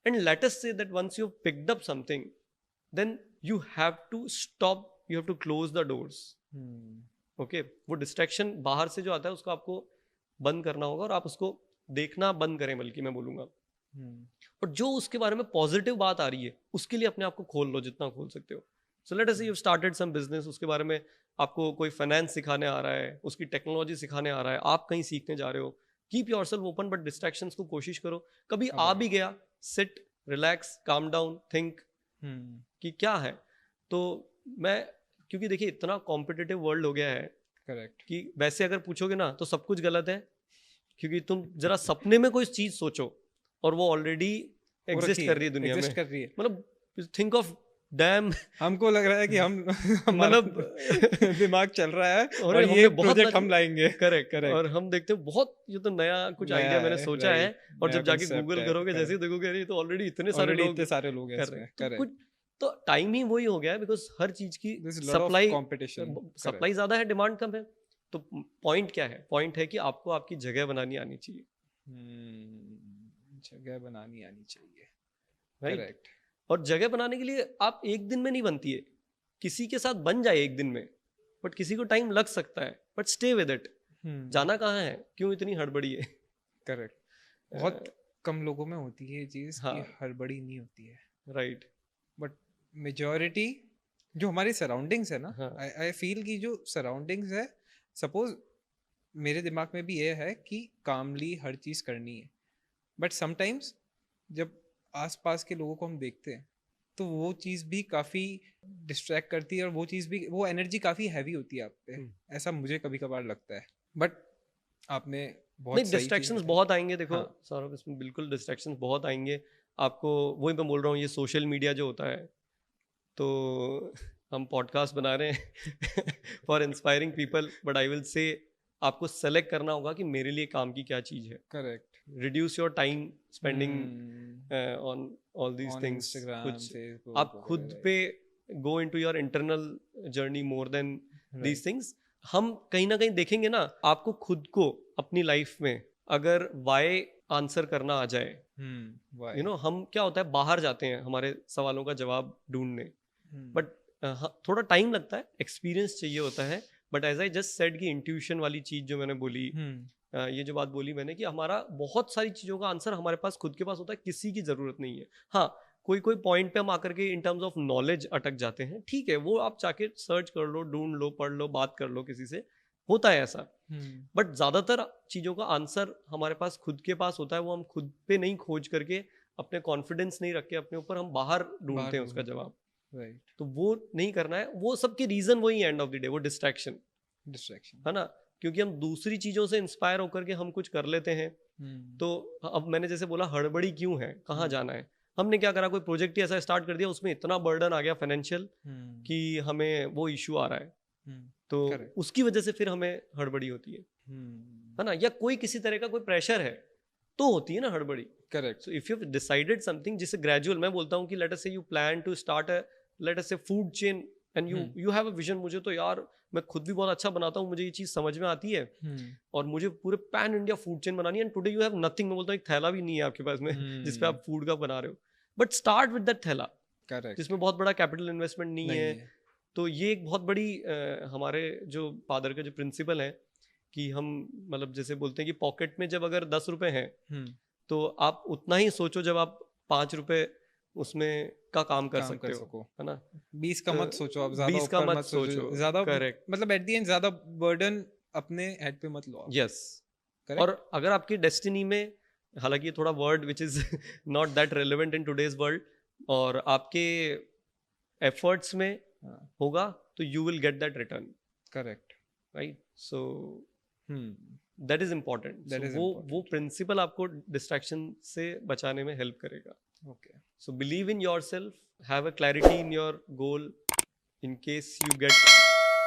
And let us say that once you picked up something then you have to stop, you have to close the doors. Okay, वो डिस्ट्रैक्शन बाहर से जो आता है उसको आपको बंद करना होगा, और आप उसको देखना बंद करें, बल्कि मैं बोलूंगा। और जो उसके बारे में पॉजिटिव बात आ रही है उसके लिए अपने आप को खोल लो जितना खोल सकते हो। So let us say you started some business, उसके बारे में आपको कोई फाइनेंस सिखाने आ रहा है, उसकी टेक्नोलॉजी सिखाने आ रहा है, आप कहीं सीखने जा रहे हो, keep yourself open, but distractions को कोशिश करो। कभी आ भी गया, sit, relax, calm down, think कि क्या है। तो मैं, क्योंकि देखिए इतना कॉम्पिटिटिव वर्ल्ड हो गया है, करेक्ट, कि वैसे अगर पूछोगे ना तो सब कुछ गलत है, क्योंकि तुम जरा सपने में कोई चीज सोचो और वो ऑलरेडी एग्जिस्ट कर रही है दुनिया में, मतलब थिंक ऑफ डैम, हमको लग रहा है कि हम मतलब दिमाग चल रहा है और ये प्रोजेक्ट हम लाएंगे। करेक्ट, और हम देखते हैं बहुत ये तो नया कुछ आइडिया मैंने सोचा है, और जब जाके गूगल करोगे, जैसे ही देखोगे ये तो ऑलरेडी इतने सारे लोग हैं। तो टाइम ही वही हो गया है, बिकॉज हर चीज की सप्लाई ज्यादा है, डिमांड कम है। तो पॉइंट क्या है? पॉइंट है कि आपको आपकी जगह बनानी आनी चाहिए। जगह बनानी आनी चाहिए, राइट। और जगह बनाने के लिए आप एक दिन में नहीं बनती है, किसी के साथ बन जाए एक दिन में, बट किसी को टाइम लग सकता है, बट स्टे विद इट। जाना कहाँ है, क्यों इतनी हड़बड़ी है? करेक्ट, बहुत कम लोगों में होती है ये चीज कि हड़बड़ी नहीं होती है, राइट। बट मेजॉरिटी जो हमारी सराउंडिंग्स है ना, आई फील कि जो सराउंडिंग्स है, सपोज मेरे दिमाग में भी ये है कि कामली हर चीज करनी है, बट समटाइम्स जब आसपास के लोगों को हम देखते हैं तो वो चीज़ भी काफ़ी डिस्ट्रैक्ट करती है, और वो चीज़ भी, वो एनर्जी काफ़ी हैवी होती है आप पे, ऐसा मुझे कभी कभार लगता है। बट आपने बहुत डिस्ट्रैक्शंस बहुत आएंगे, देखो सौरभ, इसमें बिल्कुल डिस्ट्रैक्शंस बहुत आएंगे आपको। वही मैं बोल रहा हूँ, ये सोशल मीडिया जो होता है, तो हम पॉडकास्ट बना रहे हैं for inspiring people, but I will say आपको सेलेक्ट करना होगा कि मेरे लिए काम की क्या चीज़ है। Correct, reduce your time spending on all these things. कुछ आप खुद पे go into your internal journey more than these things. हम कहीं ना कहीं देखेंगे ना, आपको खुद को अपनी लाइफ में अगर वाई आंसर करना आ जाए, यू नो, हम क्या होता है बाहर जाते हैं हमारे सवालों का जवाब ढूंढने, बट थोड़ा टाइम लगता है, एक्सपीरियंस चाहिए होता है। But as I just said कि इंट्यूशन वाली चीज जो मैंने बोली, ये जो बात बोली मैंने कि हमारा बहुत सारी चीज़ों का आंसर हमारे पास खुद के पास होता है, किसी की ज़रूरत नहीं है। हाँ, कोई पॉइंट पे हम आकर के इन टर्म्स ऑफ नॉलेज अटक जाते हैं, ठीक है, वो आप जाके सर्च कर लो, ढूंढ लो, पढ़ लो, बात कर लो किसी से, होता है ऐसा। बट ज़्यादातर चीज़ों का आंसर हमारे पास खुद के पास होता है, वो हम खुद पे नहीं खोज करके, अपने कॉन्फिडेंस नहीं रख के अपने ऊपर, हम बाहर ढूंढते हैं उसका जवाब। राइट, तो वो नहीं करना है। वो सबके रीज़न वही है, एंड ऑफ द डे वो डिस्ट्रैक्शन है ना, क्योंकि हम दूसरी चीजों से इंस्पायर होकर के हम कुछ कर लेते हैं। तो अब मैंने जैसे बोला हड़बड़ी क्यों है, कहाँ जाना है, हमने क्या करा, कोई प्रोजेक्ट ही ऐसा स्टार्ट कर दिया, उसमें इतना बर्डन आ गया फाइनेंशियल कि हमें वो इशू आ रहा है, तो उसकी वजह से फिर हमें हड़बड़ी होती है ना। या कोई किसी तरह का कोई प्रेशर है तो होती है ना हड़बड़ी। Correct. So if you have decided something, जिसे ग्रेजुअल, मैं बोलता हूँ कि let us say you plan to start a, let us say food chain, and you have a vision. मुझे तो यार, मैं खुद भी बहुत अच्छा बनाता हूँ, मुझे ये चीज समझ में आती है, और मुझे पूरे पैन इंडिया फूड चेन बनानी है, and today you have nothing. मैं बोलता हूँ एक थैला भी नहीं है आपके पास में जिसपे आप फूड का बना रहे हो, बट स्टार्ट विद दैट थैला, जिसमें बहुत बड़ा कैपिटल इन्वेस्टमेंट नहीं है। तो ये एक बहुत बड़ी हमारे जो फादर का जो प्रिंसिपल है कि हम, मतलब जैसे बोलते हैं कि पॉकेट में जब अगर 10 रुपए हैं तो आप उतना ही सोचो जब आप 5 रुपए उसमें का काम कर सकते हो, है ना। 20 का मत सोचो आप, ज्यादा 20 का मत सोचो, ज्यादा, करेक्ट, मतलब एट द एंड ज्यादा बर्डन अपने हेड पे मत लो। यस, और अगर आपकी डेस्टिनी में, हालांकि ये थोड़ा word which is not that relevant in today's world, और आपके एफर्ट्स में होगा तो you will get that return. Correct, right? So hmm, that is important. That is वो important. प्रिंसिपल आपको डिस्ट्रैक्शन से बचाने में हेल्प करेगा. Okay, So believe in yourself, have a clarity in your goal. In case you get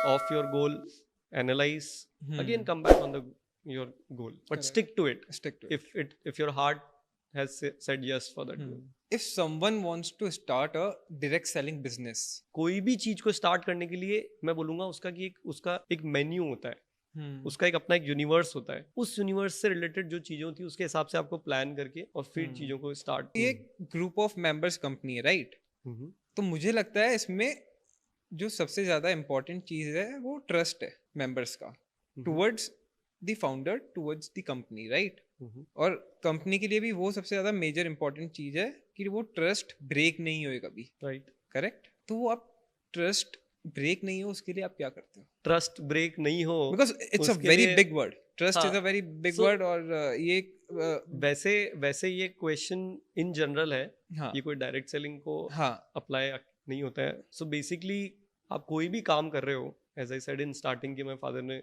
off your goal, analyze, again come back on your goal, but Correct. stick to it. stick to it. If your heart has said yes for that goal. If someone wants to start a direct selling business, कोई भी चीज को start करने के लिए मैं बोलूंगा उसका एक मेन्यू होता है, उसका अपना एक यूनिवर्स होता है. उस यूनिवर्स से रिलेटेड जो चीजें होती है उसके हिसाब से आपको प्लान करके और फिर चीजों को स्टार्ट. ये ग्रुप ऑफ मेंबर्स कंपनी है, राइट? तो मुझे लगता है इसमें जो सबसे ज्यादा इम्पोर्टेंट चीज है वो ट्रस्ट है मेंबर्स का towards the founder, towards the company, right? और कंपनी के लिए भी वो सबसे ज्यादा मेजर इंपॉर्टेंट चीज है कि वो ट्रस्ट ब्रेक नहीं होए कभी, राइट? करेक्ट? तो वो आप ट्रस्ट ब्रेक नहीं हो उसके लिए आप क्या करते हो? ट्रस्ट ब्रेक नहीं हो, because it's a very big word. Trust is a very big word. और ये वैसे ये क्वेश्चन इन जनरल है. हाँ, ये कोई डायरेक्ट सेलिंग को हाँ, अप्लाई नहीं होता है. सो बेसिकली आप कोई भी काम कर रहे हो, as I said in starting के, मेरे फादर ने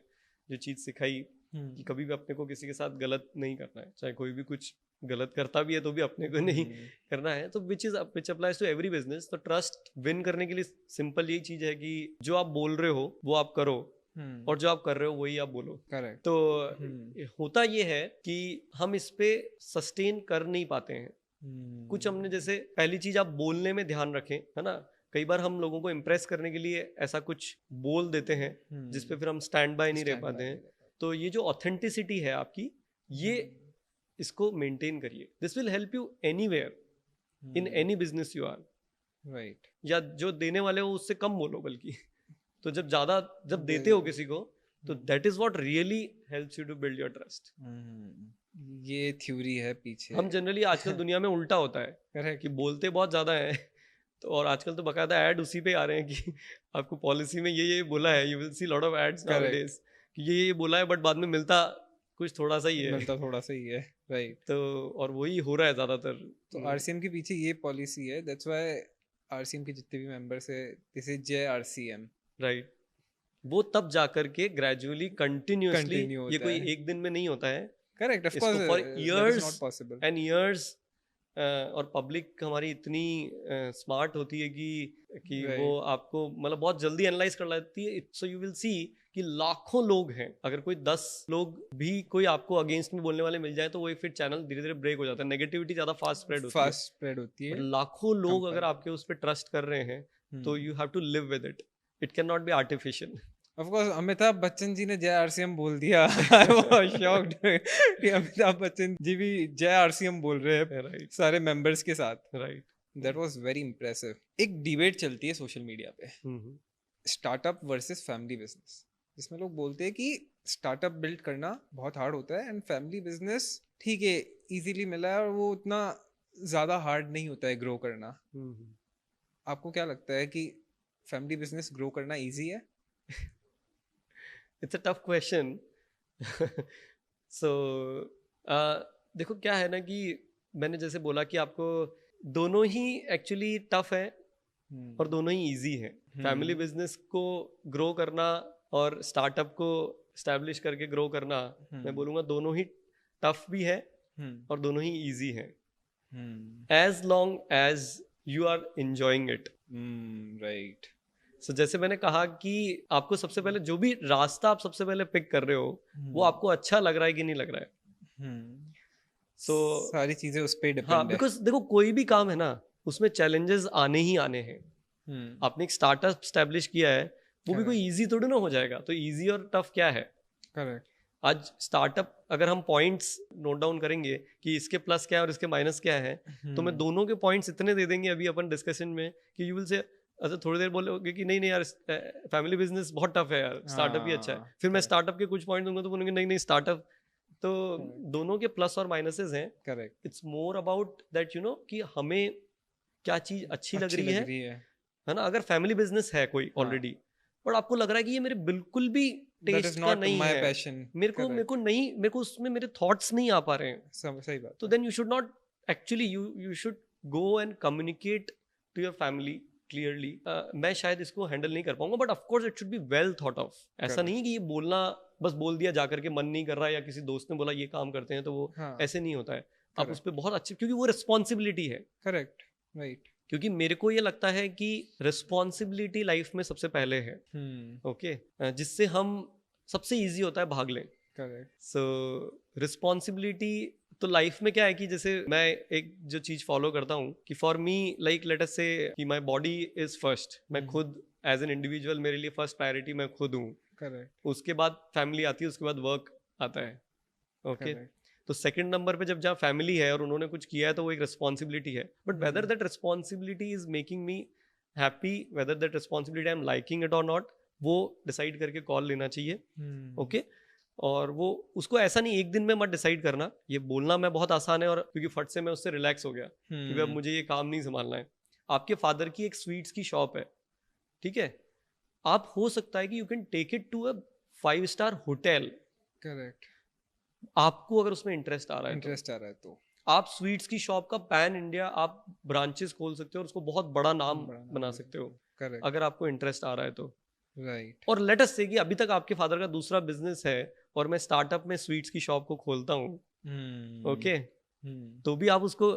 जो चीज सिखाई कि कभी भी अपने को किसी के साथ गलत नहीं करना है. चाहे कोई भी कुछ गलत करता भी है तो भी अपने को नहीं करना है. तो which applies to every business. तो ट्रस्ट विन करने के लिए सिंपल यही चीज है कि जो आप बोल रहे हो वो आप करो, और जो आप कर रहे हो वही आप बोलो. करेक्ट. तो होता ये है कि हम इस पे सस्टेन कर नहीं पाते हैं. कुछ हमने जैसे पहली चीज आप बोलने में ध्यान रखें, है ना. कई बार हम लोगों को इम्प्रेस करने के लिए ऐसा कुछ बोल देते हैं जिसपे फिर हम स्टैंड बाय नहीं रह पाते हैं. तो ये जो ऑथेंटिसिटी है आपकी, ये इसको मेंटेन करिए. This will help you anywhere in any business you are, right? या जो देने वाले हो उससे कम बोलो बल्कि. तो जब देते हो किसी को, तो that is what really helps you to build your trust. ये थ्योरी है पीछे. हम जनरली आजकल दुनिया में उल्टा होता है. करेक्ट. कि बोलते बहुत ज्यादा है. तो और आजकल तो बकायदा ऐड उसी पे आ रहे हैं कि आपको पॉलिसी में ये बोला है. You will see lot of ads nowadays कि ये बोला है, बट बाद में मिलता कुछ थोड़ा सा ही है. मिलता थोड़ा सा ही है, राइट? तो और वही हो रहा है ज्यादातर. तो आरसीएम के पीछे ये पॉलिसी है. दैट्स व्हाई आरसीएम के जितने भी मेंबर्स है, दिस इज जय आरसीएम, राइट? वो तब जाकर के ग्रेजुअली कंटिन्यूअसली, ये कोई एक दिन में नहीं होता है. Correct, of course, for that is years not possible and years. और पब्लिक हमारी इतनी स्मार्ट होती है कि वो आपको मतलब बहुत जल्दी एनालाइज कर लेती है. सो यू विल सी कि लाखों लोग हैं, अगर कोई 10 लोग भी कोई आपको अगेंस्ट में बोलने वाले मिल जाए तो वो फिर चैनल धीरे धीरे ब्रेक हो जाता है. नेगेटिविटी ज्यादा फास्ट स्प्रेड होती है. लाखों लोग अगर आपके उस पर ट्रस्ट कर रहे हैं तो you have to live with it. It can not be artificial. Of course Amitabh Bachchan ji ने जय आरसीएम बोल दिया. आई वाज शॉक्ड कि अमिताभ बच्चन जी भी जय आरसीएम बोल रहे हैं, राइट? सारे मेंबर्स के साथ, right. That was very impressive. एक डिबेट चलती है सोशल मीडिया पे, स्टार्टअप वर्सेस फैमिली बिजनेस, जिसमें लोग बोलते हैं कि स्टार्टअप बिल्ड करना बहुत हार्ड होता है एंड फैमिली बिजनेस ठीक है इजीली मिला है और वो उतना ज्यादा हार्ड नहीं होता है ग्रो करना. आपको क्या लगता है कि फैमिली बिजनेस ग्रो करना इजी है? It's a tough question. So देखो क्या है ना कि मैंने जैसे बोला कि आपको दोनों ही एक्चुअली टफ है और दोनों ही इजी है. फैमिली बिजनेस को ग्रो करना और स्टार्टअप को एस्टैब्लिश करके ग्रो करना, मैं बोलूँगा दोनों ही टफ भी है और दोनों ही इजी है, as long as you are enjoying it, right? So जैसे मैंने कहा कि आपको सबसे पहले जो भी रास्ता आप सबसे पहले पिक कर रहे हो वो आपको अच्छा लग रहा है कि नहीं लग रहा है. सो सारी चीजें उस पे डिपेंड है. हाँ, बिकॉज देखो कोई भी काम है ना उसमें चैलेंजेस आने ही आने हैं. आपने एक स्टार्टअप स्टैब्लिश किया है, वो भी कोई इजी थोड़ी ना हो जाएगा. तो इजी और टफ क्या है? करेक्ट. आज स्टार्टअप अगर हम पॉइंट्स नोट डाउन करेंगे कि इसके प्लस क्या है और इसके माइनस क्या है, तो मैं दोनों के पॉइंट्स इतने दे देंगे अभी अपन डिस्कशन में कि यू विल से अच्छा थोड़ी देर बोलोगे कि नहीं यार फैमिली बिजनेस बहुत टफ है यार, स्टार्टअप ही अच्छा है. फिर मैं स्टार्टअप के कुछ पॉइंट दूंगा तो बोलेंगे नहीं स्टार्टअप. तो दोनों के प्लस और माइनसेस हैं. Correct. It's more about that you know कि हमें क्या चीज अच्छी लग रही है ना. अगर फैमिली बिजनेस है कोई ऑलरेडी बट आपको लग रहा है कि ये मेरे बिल्कुल भी टेस्ट का नहीं है, मेरे को उसमें मेरे थॉट्स नहीं आ पा रहे हैं, सही बात. तो then you should not actually you should go and communicate to your family clearly मैं शायद इसको हैंडल नहीं कर पाऊंगा, but of course it should be well thought of. ऐसा नहीं कि ये बोलना बस बोल दिया जाकर के, मन नहीं कर रहा, या किसी दोस्त ने बोला ये काम करते हैं तो वो ऐसे नहीं होता है. आप उस पर बहुत अच्छे, क्योंकि वो रिस्पॉन्सिबिलिटी है. Correct, right. क्योंकि मेरे को ये लगता है कि रिस्पॉन्सिबिलिटी लाइफ में सबसे पहले है. ओके, जिससे हम सबसे इजी होता है भाग लें. करेक्ट. सो रिस्पॉन्सिबिलिटी तो लाइफ में क्या है कि जैसे मैं एक जो चीज फॉलो करता हूँ कि for me like late us से कि माय बॉडी इज फर्स्ट. मैं खुद एज एन इंडिविजुअल, मेरे लिए फर्स्ट प्रायोरिटी मैं खुद हूँ. करेक्ट. उसके बाद फैमिली आती है, उसके बाद वर्क आता है. ओके, तो सेकंड नंबर पे जब जहाँ फैमिली है और उन्होंने कुछ किया है तो वो एक रिस्पॉन्सिबिलिटी है. But whether that responsibility is making me happy, whether that responsibility I am liking it और नॉट, वो डिसाइड करके कॉल लेना चाहिए. ओके, और वो उसको ऐसा नहीं एक दिन में मत डिसाइड करना. ये बोलना मैं बहुत आसान है, और क्योंकि फट से मैं उससे रिलैक्स हो गया क्योंकि अब मुझे ये काम नहीं संभालना है. आपके फादर की एक स्वीट्स की शॉप है, ठीक है, आप हो सकता है कि you can take it to a 5-star hotel. Correct. आपको अगर उसमें इंटरेस्ट आ रहा है तो आप स्वीट्स की शॉप का पैन इंडिया आप ब्रांचेस खोल सकते हो और उसको बहुत बड़ा नाम बना सकते हो. करेक्ट. अगर आपको इंटरेस्ट आ रहा है तो. राइट. और लेट अस से कि अभी तक आपके फादर का दूसरा बिजनेस है और मैं स्टार्टअप में स्वीट्स की शॉप को खोलता हूँ. ओके, तो भी आप उसको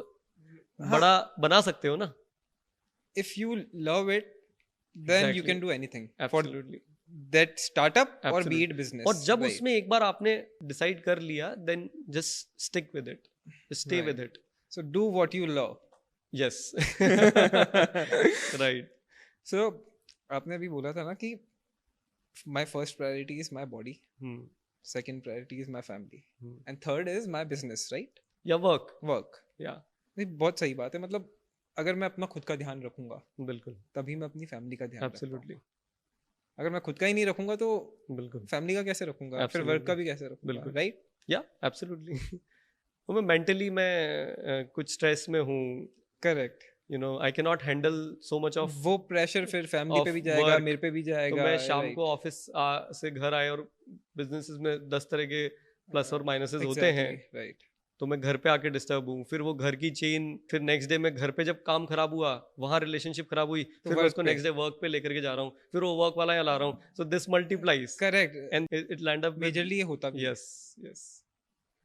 बड़ा बना सकते हो ना. If you love it then you can do anything for Absolutely. that startup or be Absolutely. it business. और जब right. उसमें एक बार आपने डिसाइड कर लिया, then just stick with it, stay Right. with it. So do what you love. Yes. Right. So आपने अभी बोला था ना कि my first priority is my body, second priority is my family, and third is my business, right? या work. Yeah. ये बहुत सही बात है. मतलब अगर मैं अपना खुद का ध्यान रखूंगा बिल्कुल, तभी मैं अपनी फैमिली का ध्यान Absolutely. रखूंगा. अगर मैं खुद का ही नहीं रखूंगा तो बिल्कुल फैमिली का कैसे रखूंगा, फिर वर्क का भी कैसे रखूंगा. बिल्कुल. राइट. या एब्सोल्युटली. मैं मेंटली मैं कुछ स्ट्रेस में हूँ. Correct. You know I can not handle so much of वो प्रेशर फिर फैमिली पे भी जाएगा, work. मेरे पे भी जाएगा. तो मैं शाम को ऑफिस से घर आए और बिजनेसेस में 10 तरह के प्लस और माइनसेस होते हैं. राइट. तो मैं घर पे आके डिस्टर्ब हूँ, फिर वो घर की चेन, फिर नेक्स्ट डे मैं घर पे जब काम खराब हुआ, वहाँ रिलेशनशिप खराब हुई, फिर मैं उसको नेक्स्ट डे वर्क पे लेकर के जा रहा हूँ, फिर वो वर्क वाला यहाँ ला रहा हूँ. So this multiplies. Correct. And it land up majorly ये होता भी. Yes yes.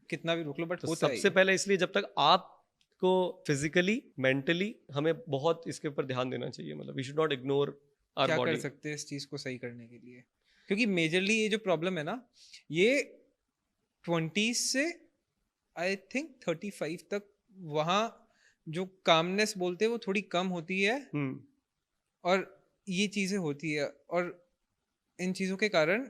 कितना भी रोक लो बट तो होता सबसे पहले इसलिए जब तक आपको फिजिकली मेंटली हमें बहुत इसके ऊपर ध्यान देना चाहिए. मतलब we should not ignore our body. क्या कर सकते हैं इस चीज को सही करने के लिए, क्योंकि मेजरली ये जो प्रॉब्लम है ना, ये 20s से आई थिंक 35 तक वहाँ जो कामनेस बोलते हैं वो थोड़ी कम होती है. और ये चीजें होती है, और इन चीजों के कारण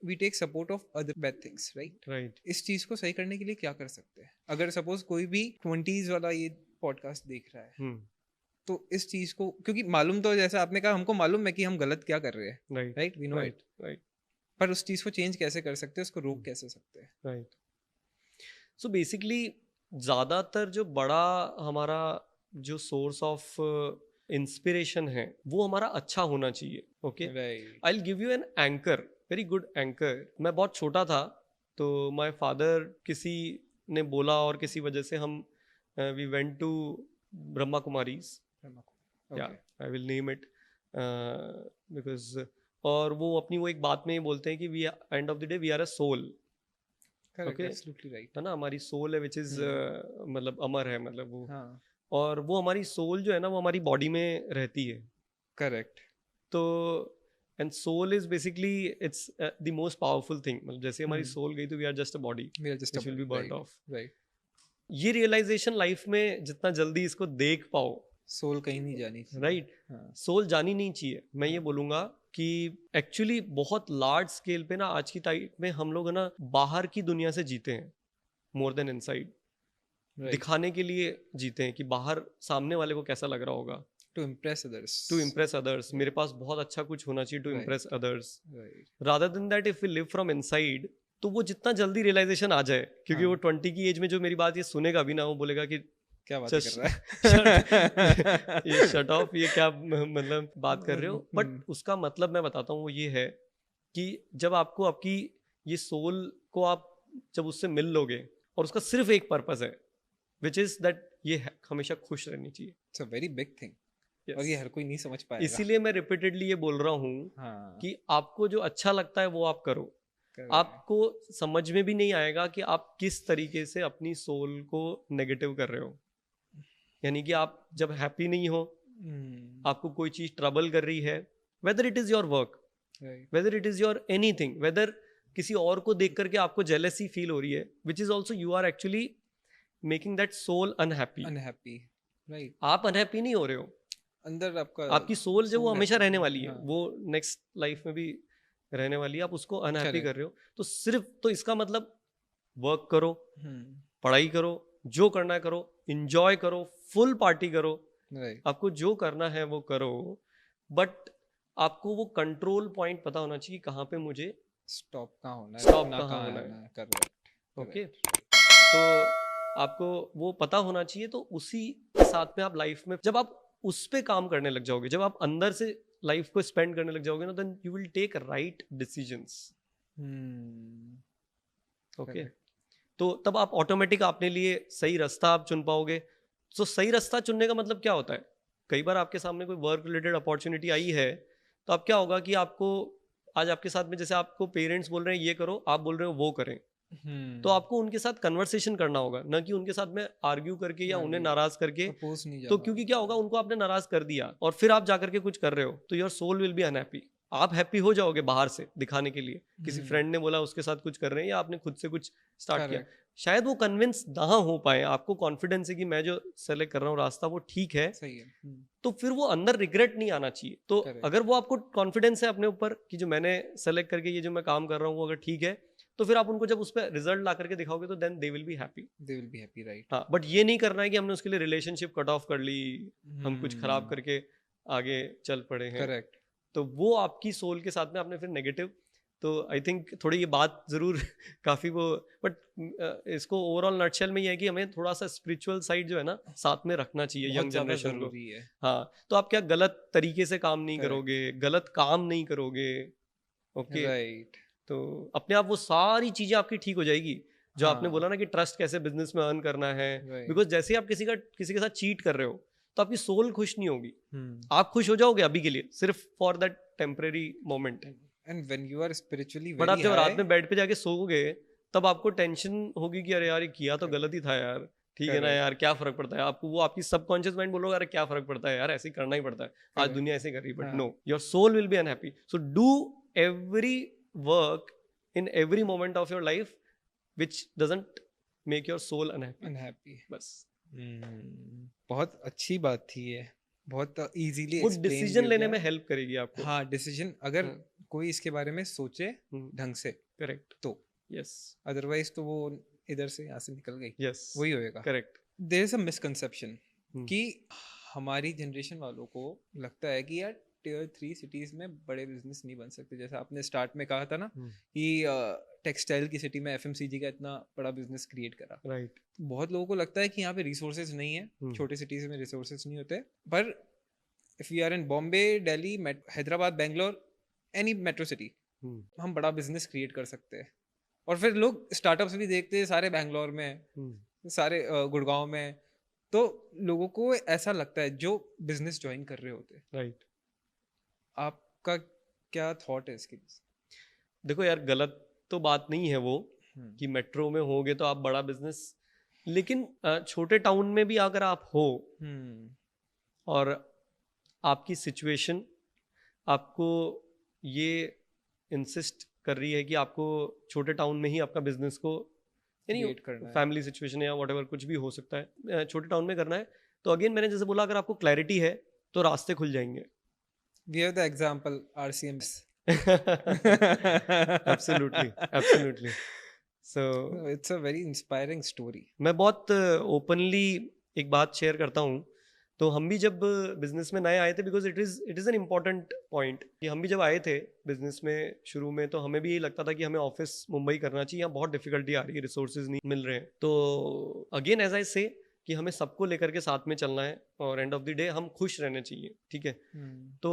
we take support of other bad things. Right. इस चीज को सही करने के लिए क्या कर सकते हैं? अगर सपोज कोई भी 20s वाला ये पॉडकास्ट देख रहा है, तो इस चीज को, क्योंकि मालूम तो जैसा आपने कहा हमको मालूम है कि हम गलत क्या कर रहे हैं. Right. We know it. Right. पर उस चीज को चेंज कैसे कर सकते हैं, उसको रोक कैसे सकते हैं? राइट. सो बेसिकली ज़्यादातर जो बड़ा हमारा जो सोर्स ऑफ इंस्पिरेशन है वो हमारा अच्छा होना चाहिए. Okay, I will give you an anchor, very good anchor. मैं बहुत छोटा था तो माय फादर किसी ने बोला और किसी वजह से हम we went to Brahma Kumaris. Yeah I will name it because, और वो अपनी वो एक बात में ही बोलते हैं कि we end of the day we are a soul. Okay. Absolutely right. है ना, हमारी सोल है विच इज मतलब अमर है, मतलब वो. हाँ. और वो हमारी सोल जो है ना वो हमारी बॉडी में रहती है. करेक्ट. तो and soul is basically it's the most powerful thing. मतलब जैसे हमारी सोल गई तो we are just a body which will be burned off. Right. ये रियलाइजेशन लाइफ में जितना जल्दी इसको देख पाओ, सोल कहीं नहीं जानी चाहिए. राइट. सोल जानी नहीं चाहिए. मैं ये बोलूंगा कि एक्चुअली बहुत लार्ज स्केल पे ना आज की टाइम में हम लोग है ना बाहर की दुनिया से जीते हैं मोर देन इनसाइड. दिखाने के लिए जीते हैं कि बाहर सामने वाले को कैसा लग रहा होगा. To impress others. मेरे पास बहुत अच्छा कुछ होना चाहिए to impress others. Rather than that if we live from inside, तो वो जितना जल्दी रियलाइजेशन आ जाए, क्योंकि वो 20 की एज में जो मेरी बात ये सुनेगा भी ना, वो बोलेगा कि क्या बात कर रहा है. ये शट ऑफ, ये क्या मतलब बात कर रहे हो. बट उसका मतलब मैं बताता हूँ वो ये है कि जब आपको आपकी ये सोल को आप जब उससे मिल लोगे और उसका सिर्फ एक पर्पस है विच इज दैट ये हमेशा खुश रहनी चाहिए. It's a very big thing. और ये हर कोई नहीं समझ पाएगा। इसीलिए मैं रिपीटेडली ये बोल रहा हूँ कि आपको जो अच्छा लगता है वो आप करो। आपको समझ में भी नहीं आएगा कि आप किस तरीके से अपनी सोल को नेगेटिव कर रहे हो। यानी कि आप जब हैप्पी नहीं हो, आपको कोई चीज ट्रबल कर रही है, whether it is your work, whether it is your anything, whether किसी और को देख करके आपको जेलसी फील हो रही है, which is also you are actually making that soul unhappy. Right, आप अनहैप्पी नहीं हो रहे हो अंदर आपकी सोल जो वो हमेशा रहने वाली है, वो नेक्स्ट लाइफ में भी रहने वाली है, आप उसको अनहैप्पी कर रहे हो। तो सिर्फ तो इसका मतलब वर्क करो, पढ़ाई करो, जो करना है करो, एंजॉय करो, फुल पार्टी करो, आपको जो करना है वो करो, बट आपको वो कंट्रोल पॉइंट पता होना चाहिए कहाँ पे मुझे स्टॉप कहाँ होना है, स्टॉप कहाँ होना है। ओके, तो आपको वो पता होना चाहिए। तो उसी साथ में आप लाइफ में जब आप उस पे काम करने लग जाओगे, जब आप अंदर से लाइफ को स्पेंड करने लग जाओगे ना, then you will take right decisions. Okay, तो तब आप ऑटोमेटिक अपने लिए सही रास्ता आप चुन पाओगे। तो सही रास्ता चुनने का मतलब क्या होता है? कई बार आपके सामने कोई वर्क रिलेटेड अपॉर्चुनिटी आई है, तो अब क्या होगा कि आपको आज आपके साथ में जैसे आपको पेरेंट्स बोल रहे हैं ये करो, आप बोल रहे हो वो करें, तो आपको उनके साथ कन्वर्सेशन करना होगा, ना कि उनके साथ में आर्ग्यू करके या उन्हें नाराज करके। तो क्योंकि क्या होगा, उनको आपने नाराज कर दिया और फिर आप जाकर के कुछ कर रहे हो, तो your soul will be unhappy. आप हैप्पी हो जाओगे बाहर से दिखाने के लिए, किसी फ्रेंड ने बोला उसके साथ कुछ कर रहे हैं, या आपने खुद से कुछ स्टार्ट किया, शायद वो कन्विंस ना हो पाए। आपको कॉन्फिडेंस है कि मैं जो सेलेक्ट कर रहा हूँ रास्ता वो ठीक है, सही है, तो फिर वो अंदर रिग्रेट नहीं आना चाहिए। तो अगर वो आपको कॉन्फिडेंस है अपने ऊपर कि जो मैंने सेलेक्ट करके ये जो मैं काम कर रहा हूँ वो अगर ठीक है, तो फिर आप उनको जब उस पर रिजल्ट ला करके दिखाओगे तो then they will be happy, right. हाँ, बट ये नहीं करना है कि हमने उसके लिए रिलेशनशिप कट ऑफ कर ली, हम कुछ खराब करके आगे चल पड़े हैं। करेक्ट। तो वो आपकी सोल के साथ में आपने फिर नेगेटिव, तो आई थिंक थोड़ी ये बात जरूर काफी वो, बट इसको ओवरऑल नटशेल में ये है कि हमें थोड़ा सा स्पिरिचुअल साइड जो है ना साथ में रखना चाहिए यंग जनरेशन को। हाँ, तो आप क्या गलत तरीके से काम नहीं करोगे, गलत काम नहीं करोगे। Okay, right. तो अपने आप वो सारी चीजें आपकी ठीक हो जाएगी। जो आपने बोला ना कि ट्रस्ट कैसे बिजनेस में अर्न करना है, बिकॉज जैसे आप किसी के साथ चीट कर रहे हो तो आपकी सोल खुश नहीं होगी। आप खुश हो जाओगे अभी के लिए, सिर्फ for that temporary moment, and when you are spiritually but आप जब रात में बेड पे जाके सोओगे तब आपको टेंशन होगी कि अरे यार ये किया तो गलत ही था यार, ठीक है ना यार, क्या फर्क पड़ता है। आपको वो आपकी सबकॉन्शियस माइंड बोलोगे अरे क्या फर्क पड़ता है यार, ऐसे करना ही पड़ता है, आज दुनिया ऐसे कर रही है। But no, your soul will be unhappy. So do every work in every moment of your life which doesn't make your soul unhappy बस। बहुत अच्छी बात थी ये, बहुत इजीली वो डिसीजन लेने में हेल्प करेगी आपको। हाँ, डिसीजन अगर कोई इसके बारे में सोचे ढंग से, करेक्ट, तो यस, अदरवाइज तो वो इधर से यहाँ से निकल गई, यस, वही होएगा। Correct. There is a misconception कि हमारी जनरेशन वालों को लगता है कि यार टियर 3 सिटीज में बड़े बिजनेस नहीं बन सकते। जैसा आपने स्टार्ट में कहा था ना कि टेक्सटाइल की सिटी में एफएमसीजी का इतना बड़ा बिजनेस क्रिएट करा, राइट। बहुत लोगों को लगता है कि यहाँ पे रिसोर्सेज नहीं है, छोटे सिटीज में रिसोर्सेज नहीं होते। पर if you are in Bombay, Delhi, Hyderabad, Bangalore, any metro city, हम बड़ा बिजनेस क्रिएट कर सकते हैं। और फिर लोग स्टार्टअप्स भी देखते हैं सारे बेंगलोर में, सारे गुड़गांव में, तो लोगों को ऐसा लगता है जो बिजनेस ज्वाइन कर रहे होते। राइट। आपका क्या थॉट है इसके? देखो यार, गलत तो बात नहीं है वो कि मेट्रो में होगे तो आप बड़ा बिजनेस, लेकिन छोटे टाउन में भी अगर आप हो और आपकी सिचुएशन आपको ये इंसिस्ट कर रही है कि आपको छोटे टाउन में ही आपका बिजनेस को, यानी फैमिली सिचुएशन या व्हाटएवर कुछ भी हो सकता है, छोटे टाउन में करना है, तो अगेन मैंने जैसे बोला, अगर आपको क्लैरिटी है तो रास्ते खुल जाएंगे। We have the example RCMs. Absolutely. So it's a very inspiring story. मैं बहुत ओपनली एक बात शेयर करता हूँ। तो हम भी जब बिजनेस में नए आए थे, because it is an important point कि हम भी जब आए थे बिजनेस में शुरू में, तो हमें भी यही लगता था कि हमें ऑफिस मुंबई करना चाहिए, यहाँ बहुत डिफिकल्टी आ रही है, रिसोर्सेज नहीं मिल रहे हैं। तो अगेन एज आई से कि हमें सबको लेकर के साथ में चलना है और एंड ऑफ द डे हम खुश रहने चाहिए, ठीक है। तो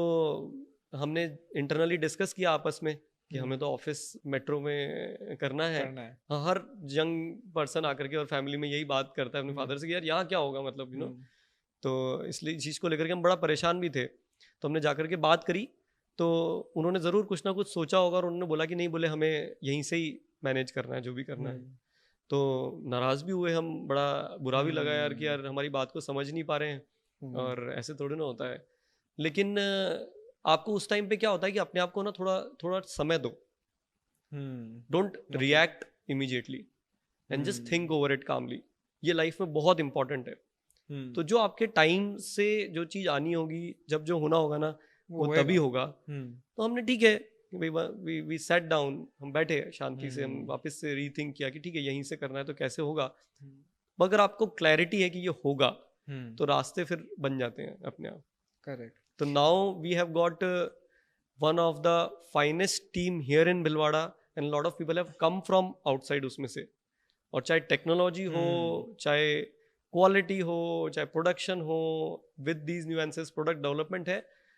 हमने इंटरनली डिस्कस किया आपस में कि हमें तो ऑफिस मेट्रो में करना है। हर यंग पर्सन आकर के और फैमिली में यही बात करता है अपने फादर से कि यार यहाँ क्या होगा, मतलब यू नो। तो इसलिए इस चीज़ को लेकर के हम बड़ा परेशान भी थे। तो हमने जाकर के बात करी, तो उन्होंने ज़रूर कुछ ना कुछ सोचा होगा और उन्होंने बोला कि नहीं, बोले हमें यहीं से ही मैनेज करना है जो भी करना है। तो नाराज़ भी हुए हम, बड़ा बुरा भी लगा यार कि यार हमारी बात को समझ नहीं पा रहे हैं, और ऐसे थोड़ी ना होता है। लेकिन आपको उस टाइम पे क्या होता है कि अपने आप को ना थोड़ा थोड़ा समय दो, don't react immediately and just think over it calmly. ये लाइफ में बहुत इंपॉर्टेंट है। तो जो आपके टाइम से जो चीज़ आनी होगी, जब जो होना होगा ना, वो तभी होगा। तो हमने ठीक है वी सेट डाउन, हम बैठे शांति से, हम वापस से रीथिंक किया कि ठीक है यहीं से करना है तो कैसे होगा। मगर आपको क्लैरिटी है कि ये होगा, तो रास्ते फिर बन जाते हैं अपने आप। करेक्ट। तो now we have got one of the finest team here in Bhilwara and lot of people have come from outside उसमें से। और चाहे टेक्नोलॉजी हो, चाहे क्वालिटी हो, चाहे प्रोडक्शन हो, with these nuances product development है।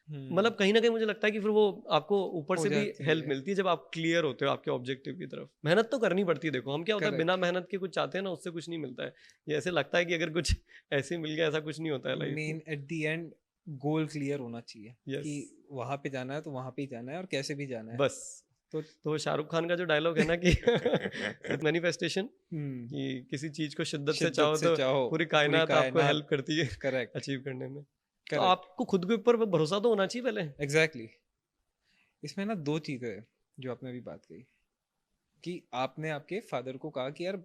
मतलब कहीं ना कहीं मुझे लगता है कि फिर वो आपको ऊपर से भी हेल्प मिलती है जब आप क्लियर होते हो आपके ऑब्जेक्टिव की तरफ। मेहनत तो करनी पड़ती है। देखो हम क्या होता है, बिना मेहनत के कुछ चाहते हैं ना, उससे कुछ नहीं मिलता है। ये ऐसे लगता है कि अगर कुछ ऐसे मिल गया, ऐसा कुछ नहीं होता है लाइफ में। At the end goal clear होना चाहिए कि वहां पे जाना है तो वहां पे ही जाना है और कैसे भी जाना है बस। तो शाहरुख खान का जो डायलॉग है ना कि मैनिफेस्टेशन, कि किसी चीज को शिद्दत से चाहो तो पूरी कायनात आपको हेल्प करती है करेक्ट अचीव करने में। तो आपको खुद के ऊपर भरोसा तो होना चाहिए पहले। एग्जैक्टली। इसमें ना दो चीजें हैं जो आपने अभी बात कही, कि आपने आपके फादर को कहा कि यार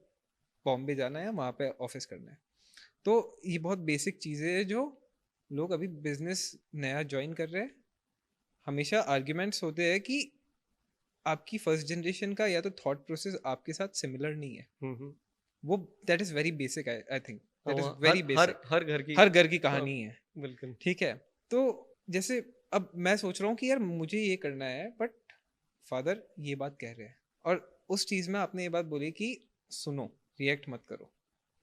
बॉम्बे जाना है, वहां पे ऑफिस करना है। तो ये बहुत बेसिक चीजें हैं जो लोग अभी बिजनेस नया ज्वाइन कर रहे हैं, हमेशा आर्ग्यूमेंट्स होते हैं कि आपकी फर्स्ट जनरेशन का या तो थॉट प्रोसेस आपके साथ सिमिलर नहीं है। वो that is very basic, I think that is very basic. हर घर की कहानी है। बिल्कुल ठीक है। तो जैसे अब मैं सोच रहा हूँ कि यार मुझे ये करना है, बट फादर ये बात कह रहे हैं, और उस चीज में आपने ये बात बोली कि सुनो, रिएक्ट मत करो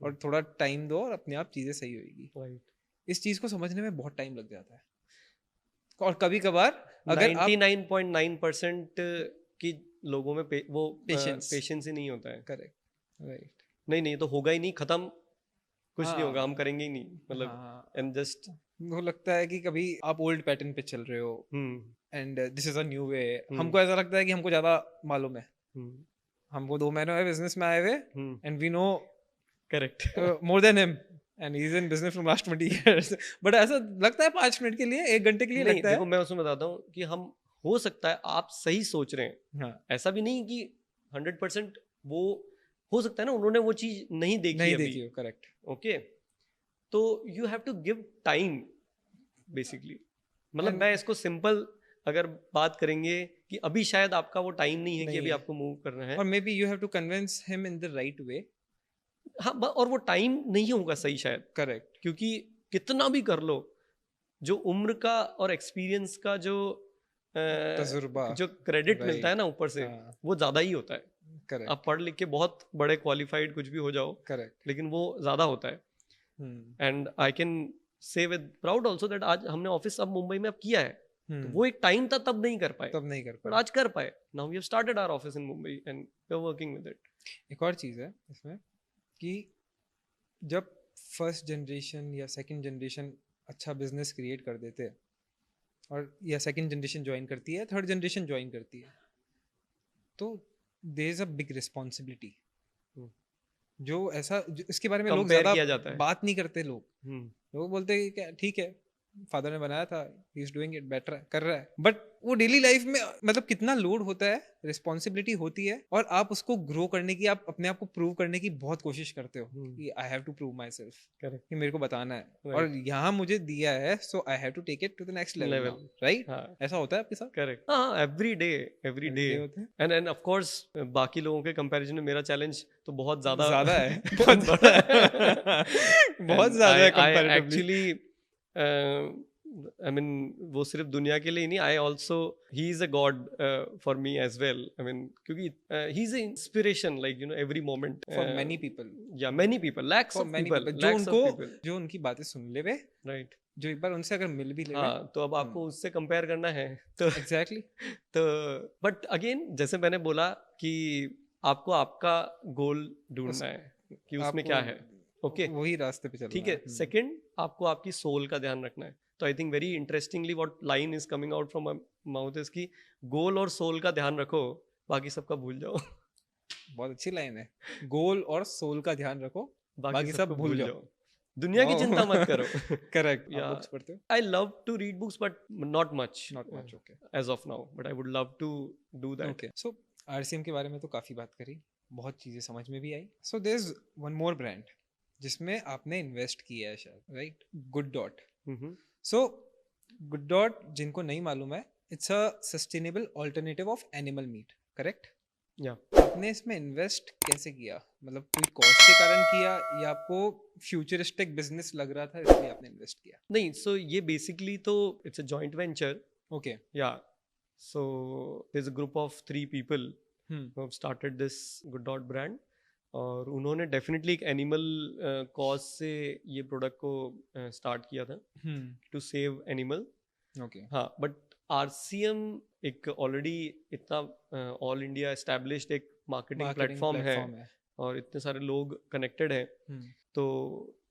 और थोड़ा टाइम दो और अपने आप चीजें सही होगी। इस चीज को समझने में बहुत टाइम लग जाता है, और कभी कभार अगर 99.9% की लोगों में वो पेशेंस ही नहीं होता है। Correct, right. नहीं तो होगा ही नहीं, खत्म, कुछ नहीं होगा, हम करेंगे ही नहीं, मतलब एंड जस्ट वो लगता है कि कभी आप ओल्ड पैटर्न पे चल रहे हो and this is a new way. हमको ऐसा लगता है कि हमको ज्यादा मालूम है, हमको 2 महीने बिजनेस में आए हुए and we know correct more than him and he is in business from last 20 years। But ऐसा लगता है 5 मिनट के लिए, 1 घंटे के लिए लगता है। देखो मैं उसमें बताता हूँ कि हम, हो सकता है आप सही सोच रहे हैं, ऐसा भी नहीं कि 100% वो हो सकता है ना, उन्होंने वो चीज नहीं देखी हो। Correct, okay. तो you have to give time basically. मतलब मैं इसको सिंपल अगर बात करेंगे कि अभी शायद आपका वो टाइम नहीं है कि अभी आपको मूव करना है, और maybe you have to convince him in the right way. हाँ, और वो टाइम नहीं होगा सही शायद। करेक्ट। क्योंकि कितना भी कर लो, जो उम्र का और एक्सपीरियंस का जो तजुर्बा, जो क्रेडिट मिलता है ना ऊपर से, वो ज्यादा ही होता है। करेक्ट। आप पढ़ लिख के बहुत बड़े क्वालिफाइड कुछ भी हो जाओ, करेक्ट, लेकिन वो ज्यादा होता है। And I can say with proud also that आज हमने ऑफिस अब मुंबई में अब किया है। तो वो एक टाइम था तब नहीं कर पाए, बट आज कर पाए। Now we have started our office in Mumbai and we are working with it. एक और चीज है इसमें कि जब फर्स्ट जनरेशन या सेकंड जनरेशन अच्छा बिजनेस क्रिएट कर देते हैं, और या सेकंड जनरेशन ज्वाइन करती है, थर्ड जनरेशन ज्वाइन करती है, तो there is a big responsibility. जो ऐसा इसके बारे में लोग ज्यादा बात नहीं करते। लोग बोलते हैं कि ठीक है, फादर ने बनाया था, ही इज डूइंग इट बेटर, कर रहा है। बट वो डेली लाइफ में मतलब कितना लोड होता है, रिस्पॉन्सिबिलिटी होती है, और आप उसको ग्रो करने की, आप अपने आप को प्रूव करने की बहुत कोशिश करते हो कि I have to prove myself, कि मेरे को बताना है, और यहाँ मुझे दिया है, so I have to take it to the next level, right? ऐसा होता है आपके साथ? करेक्ट। हाँ, every day and of course बाकी लोगों के कंपैरिजन में मेरा चैलेंज तो बहुत ज्यादा है, बहुत बड़ा है, बहुत ज्यादा है कंपैरेटिवली। एक्चुअली I mean, वो सिर्फ दुनिया के लिए ही नहीं, I also, he is a god for me as well. I mean, क्योंकि he is an inspiration, like you know, every moment for many people. Yeah, many people, lakhs of people, जो उनकी बातें सुन ले वे, right? जो एक बार उनसे अगर मिल भी ले, हाँ, तो अब आपको उससे कंपेयर करना है, तो exactly. तो बट अगेन जैसे मैंने बोला कि आपको आपका गोल ढूंढना है कि उसमें क्या है। ओके वही रास्ते पे चलना ठीक है। सेकंड, आपको आपकी सोल का ध्यान रखना है। तो I think very interestingly what line is coming out from my mouth is कि गोल और सोल का ध्यान रखो, बाकी सबका भूल जाओ। बहुत अच्छी लाइन है, गोल और सोल का ध्यान रखो, बाकी सब भूल जाओ। दुनिया की चिंता मत करो। करेक्ट। Yeah. आप बुक्स पढ़ते हो? I love to read books but not much. Not much, okay. As of now, but I would love to do that. Okay. So RCM के बारे में तो काफी बात करी, बहुत चीजें समझ में भी आई. So there's one more brand जिसमें आपने इन्वेस्ट किया है शायद, right? Good dot. So good dot, जिनको नहीं मालूम है, it's a sustainable alternative of animal meet, correct? या आपने इसमें इन्वेस्ट कैसे किया? मतलब कोई कॉस्ट के कारण किया या आपको फ्यूचरिस्टिक बिजनेस लग रहा था इसलिए आपने इन्वेस्ट किया? नहीं, सो ये बेसिकली तो it's a joint venture. Okay. Yeah so there is a group of 3 people who have started this Good Dot brand. और उन्होंने डेफिनेटली एक एनिमल कॉज से ये प्रोडक्ट को स्टार्ट किया था, टू सेव एनिमल. ओके. हाँ, बट RCM एक ऑलरेडी इतना ऑल इंडिया एस्टैब्लिश्ड एक मार्केटिंग प्लेटफॉर्म है और इतने सारे लोग कनेक्टेड हैं. तो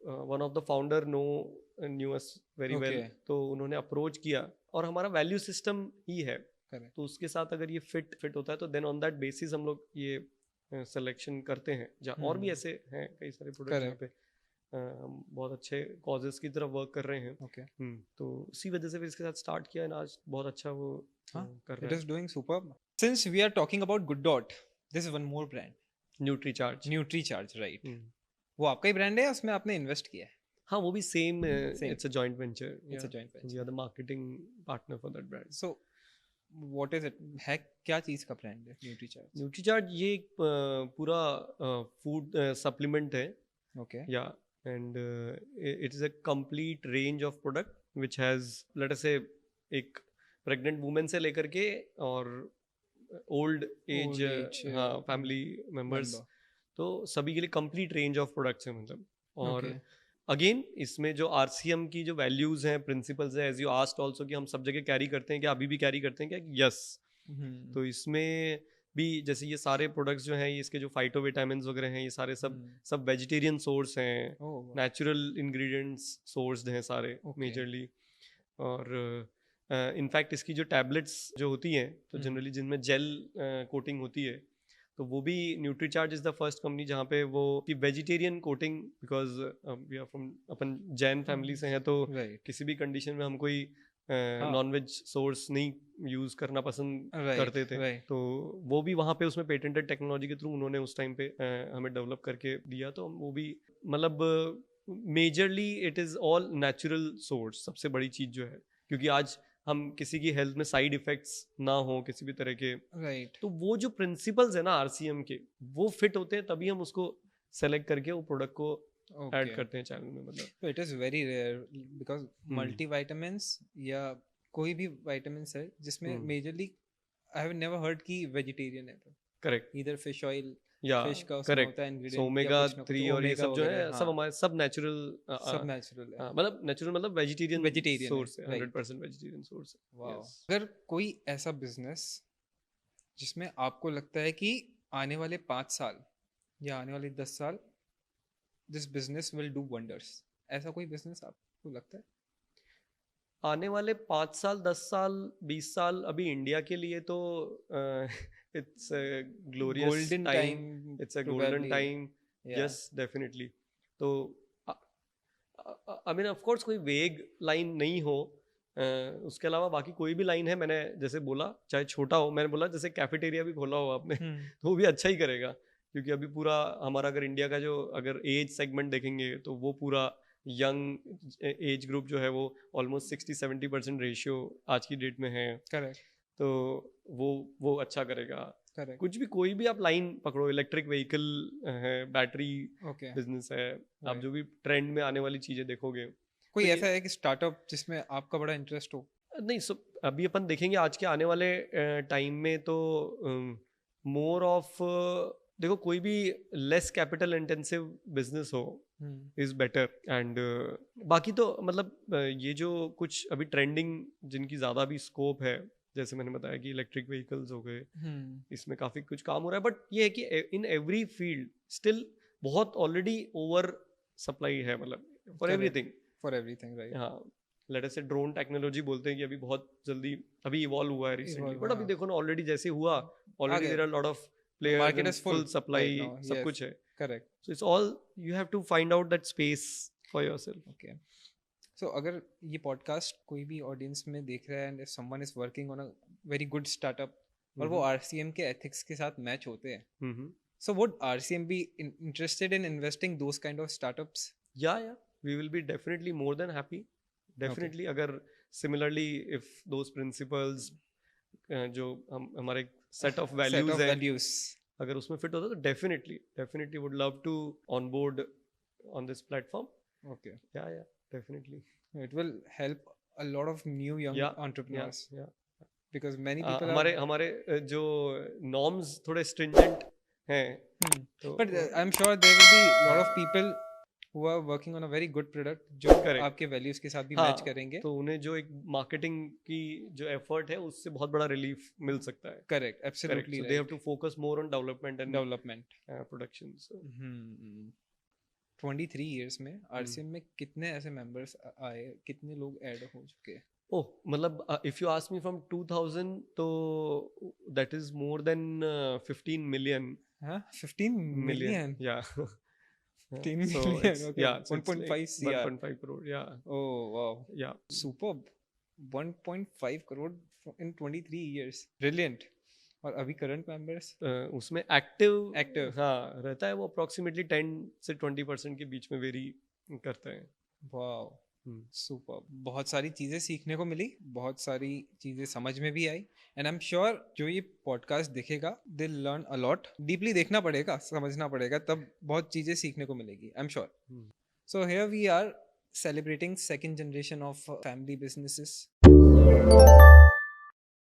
one of the founder new us very well, तो उन्होंने अप्रोच किया और हमारा वैल्यू सिस्टम ही है. Correct. तो उसके साथ अगर ये फिट होता है तो देन ऑन दैट बेसिस हम लोग ये सिलेक्शन करते हैं. जहाँ और भी ऐसे हैं कई सारे प्रोडक्ट जहाँ पे हम बहुत अच्छे कॉजेस की तरफ वर्क कर रहे हैं. ओके. तो उसी वजह से फिर इसके साथ स्टार्ट किया है. आज बहुत अच्छा वो कर रहा है. It is doing superb. Since we are talking about Good Dot, this is one more brand, Nutricharge. Nutricharge, right? वो आपका ही ब्रांड है, उसमें आपने इन्वेस्ट किया है? हाँ, वो भी same. It's a joint venture. It's a joint venture. We are the marketing partner for that brand. So what is it? है क्या चीज का ब्रांड है न्यूट्रीचार्ज? न्यूट्रीचार्ज ये एक पूरा फूड सप्लीमेंट है. ओके. या and it is a complete range of product which has, late us से, एक प्रेग्नेंट वुमेन से लेकर के और ओल्ड एज हाँ फैमिली मेंबर्स, तो सभी के लिए कंप्लीट रेंज ऑफ प्रोडक्ट्स हैं मतलब. और अगेन इसमें जो RCM की जो वैल्यूज हैं, प्रिंसिपल्स हैं, एज यू आस्क्ड आल्सो कि हम सब जगह कैरी करते हैं क्या, अभी भी कैरी करते हैं क्या? यस. तो इसमें भी जैसे ये सारे प्रोडक्ट्स जो हैं, इसके जो फाइटोविटामिन्स वगैरह हैं, ये सारे सब वेजिटेरियन सोर्स हैं, नेचुरल इंग्रेडिएंट्स सोर्स्ड हैं सारे मेजरली. और इनफैक्ट इसकी जो टैबलेट्स जो होती हैं तो जनरली जिनमें जेल कोटिंग होती है, तो वो भी Nutricharge is the first company जहाँ पे वो की vegetarian coating, because we are from, अपन जैन फैमिली से हैं, तो किसी भी कंडीशन में हम कोई नॉनवेज सोर्स नहीं यूज करना पसंद करते थे. तो वो भी वहाँ पे उसमें पेटेंटेड टेक्नोलॉजी के थ्रू उन्होंने उस टाइम पे हमें डेवलप करके दिया. तो वो भी मतलब majorly it is all natural source. सबसे बड़ी चीज जो है, क्योंकि आज हम किसी की हेल्थ में साइड इफेक्ट्स ना हो किसी भी तरह के, राइट, तो वो जो प्रिंसिपल्स है ना RCM के, वो फिट होते हैं, तभी हम उसको सेलेक्ट करके वो प्रोडक्ट को ऐड करते हैं चैनल में. मतलब तो it is very rare because multivitamins या कोई भी विटामिन्स है जिसमें majorly I have never heard कि वेजिटेरियन है. करेक्ट. ईदर फिश ऑयल या फिश का करेक्ट होता है इंग्रेडिएंट, सो ओमेगा 3 और ये सब जो है सब हमारे सब नेचुरल है. मतलब नेचुरल मतलब वेजिटेरियन सोर्स है, 100% वेजिटेरियन सोर्स है. वाओ. अगर कोई ऐसा बिजनेस जिसमें आपको लगता है कि आने वाले 5 साल या आने वाले 10 साल this business will do wonders, ऐसा कोई बिजनेस आपको लगता है? आने वाले 5 साल 10 साल 20 साल अभी इंडिया के लिए तो it's a glorious golden time. It's a golden time. Yes, definitely. तो I mean of course कोई वेग लाइन नहीं हो, उसके अलावा बाकी कोई भी लाइन है, मैंने जैसे बोला चाहे छोटा हो, मैंने बोला जैसे कैफेटेरिया भी खोला हो आपने तो वो भी अच्छा ही करेगा, क्योंकि अभी पूरा हमारा अगर इंडिया का जो अगर एज सेगमेंट देखेंगे तो वो पूरा यंग एज ग्रुप जो है वो ऑलमोस्ट 60-70% रेशियो आज की डेट में है. करेक्ट. तो वो अच्छा करेगा. Correct. कुछ भी कोई भी आप लाइन पकड़ो, इलेक्ट्रिक व्हीकल है, बैटरी बिजनेस है, आप जो भी ट्रेंड में आने वाली चीजें देखोगे. कोई तो ऐसा है कि स्टार्टअप जिसमें आपका बड़ा इंटरेस्ट हो? नहीं, सो अभी अपन देखेंगे आज के आने वाले टाइम में तो मोर ऑफ, देखो कोई भी लेस कैपिटल इंटेंसिव बिजनेस हो इज बेटर. एंड बाकी तो मतलब ये जो कुछ अभी ट्रेंडिंग जिनकी ज्यादा भी स्कोप है, जैसे मैंने बताया कि इलेक्ट्रिक व्हीकल्स हो गए, इसमें काफी कुछ काम हो रहा है. बट ये है कि इन एवरी फील्ड स्टिल बहुत ऑलरेडी ओवर सप्लाई है, मतलब for Correct. Everything. For everything, right? हाँ, लेट अस से ड्रोन टेक्नोलॉजी बोलते हैं कि अभी बहुत जल्दी अभी इवॉल्व हुआ है रिसेंटली, Evolve, बट अभी हाँ। देखो ना ऑलरेडी जैसे हुआ, ऑलरेडी गया। There are lot of Market players, is full full supply, right now, सब yes. कुछ है। Correct. So it's all, you have to find out that space for yourself. Okay. So अगर ये पॉडकास्ट कोई भी ऑडियंस में देख रहा है and someone is working on a very good startup और वो RCM के एथिक्स के साथ मैच होते हैं, so would RCM be interested in investing those kind of startups? Yeah, we will be definitely more than happy. Definitely, अगर similarly if those principles जो हमारे set of values है, अगर उसमें fit होता तो definitely would love to onboard on this platform. Okay. Yeah, definitely. It will help a lot of new young entrepreneurs. Yeah. Because many people हमारे जो norms थोड़े stringent हैं, but I'm sure there will be a lot of people who are working on a very good product जो आपके values के साथ भी match करेंगे, तो उन्हें जो एक marketing की जो effort है उससे बहुत बड़ा relief मिल सकता है। Correct, absolutely. So they have to focus more on development and production. So 23 years में RCM में कितने ऐसे members आए, कितने लोग add हो चुके? मतलब if you ask me from 2000 तो that is more than 15 million. 15 million? Yeah. 15 million, okay. Yeah, 1.5 CR. 1.5 crore, yeah. Oh, wow. Yeah. Superb. 1.5 crore in 23 years. Brilliant. और अभी करंट मेंबर्स उसमें एक्टिव हाँ रहता है वो अप्रोक्सीमेटली 10 से 20% के बीच में वेरी करता है। Wow, super. बहुत सारी चीज़ें सीखने को मिली, बहुत सारी चीज़ें समझ में भी आई, एंड आई एम श्योर जो ये पॉडकास्ट देखेगा they learn a lot. Deeply देखना पड़ेगा, समझना पड़ेगा, तब बहुत चीज़ें सीखने को मिलेगी, I am sure. So here we are celebrating second generation of family businesses.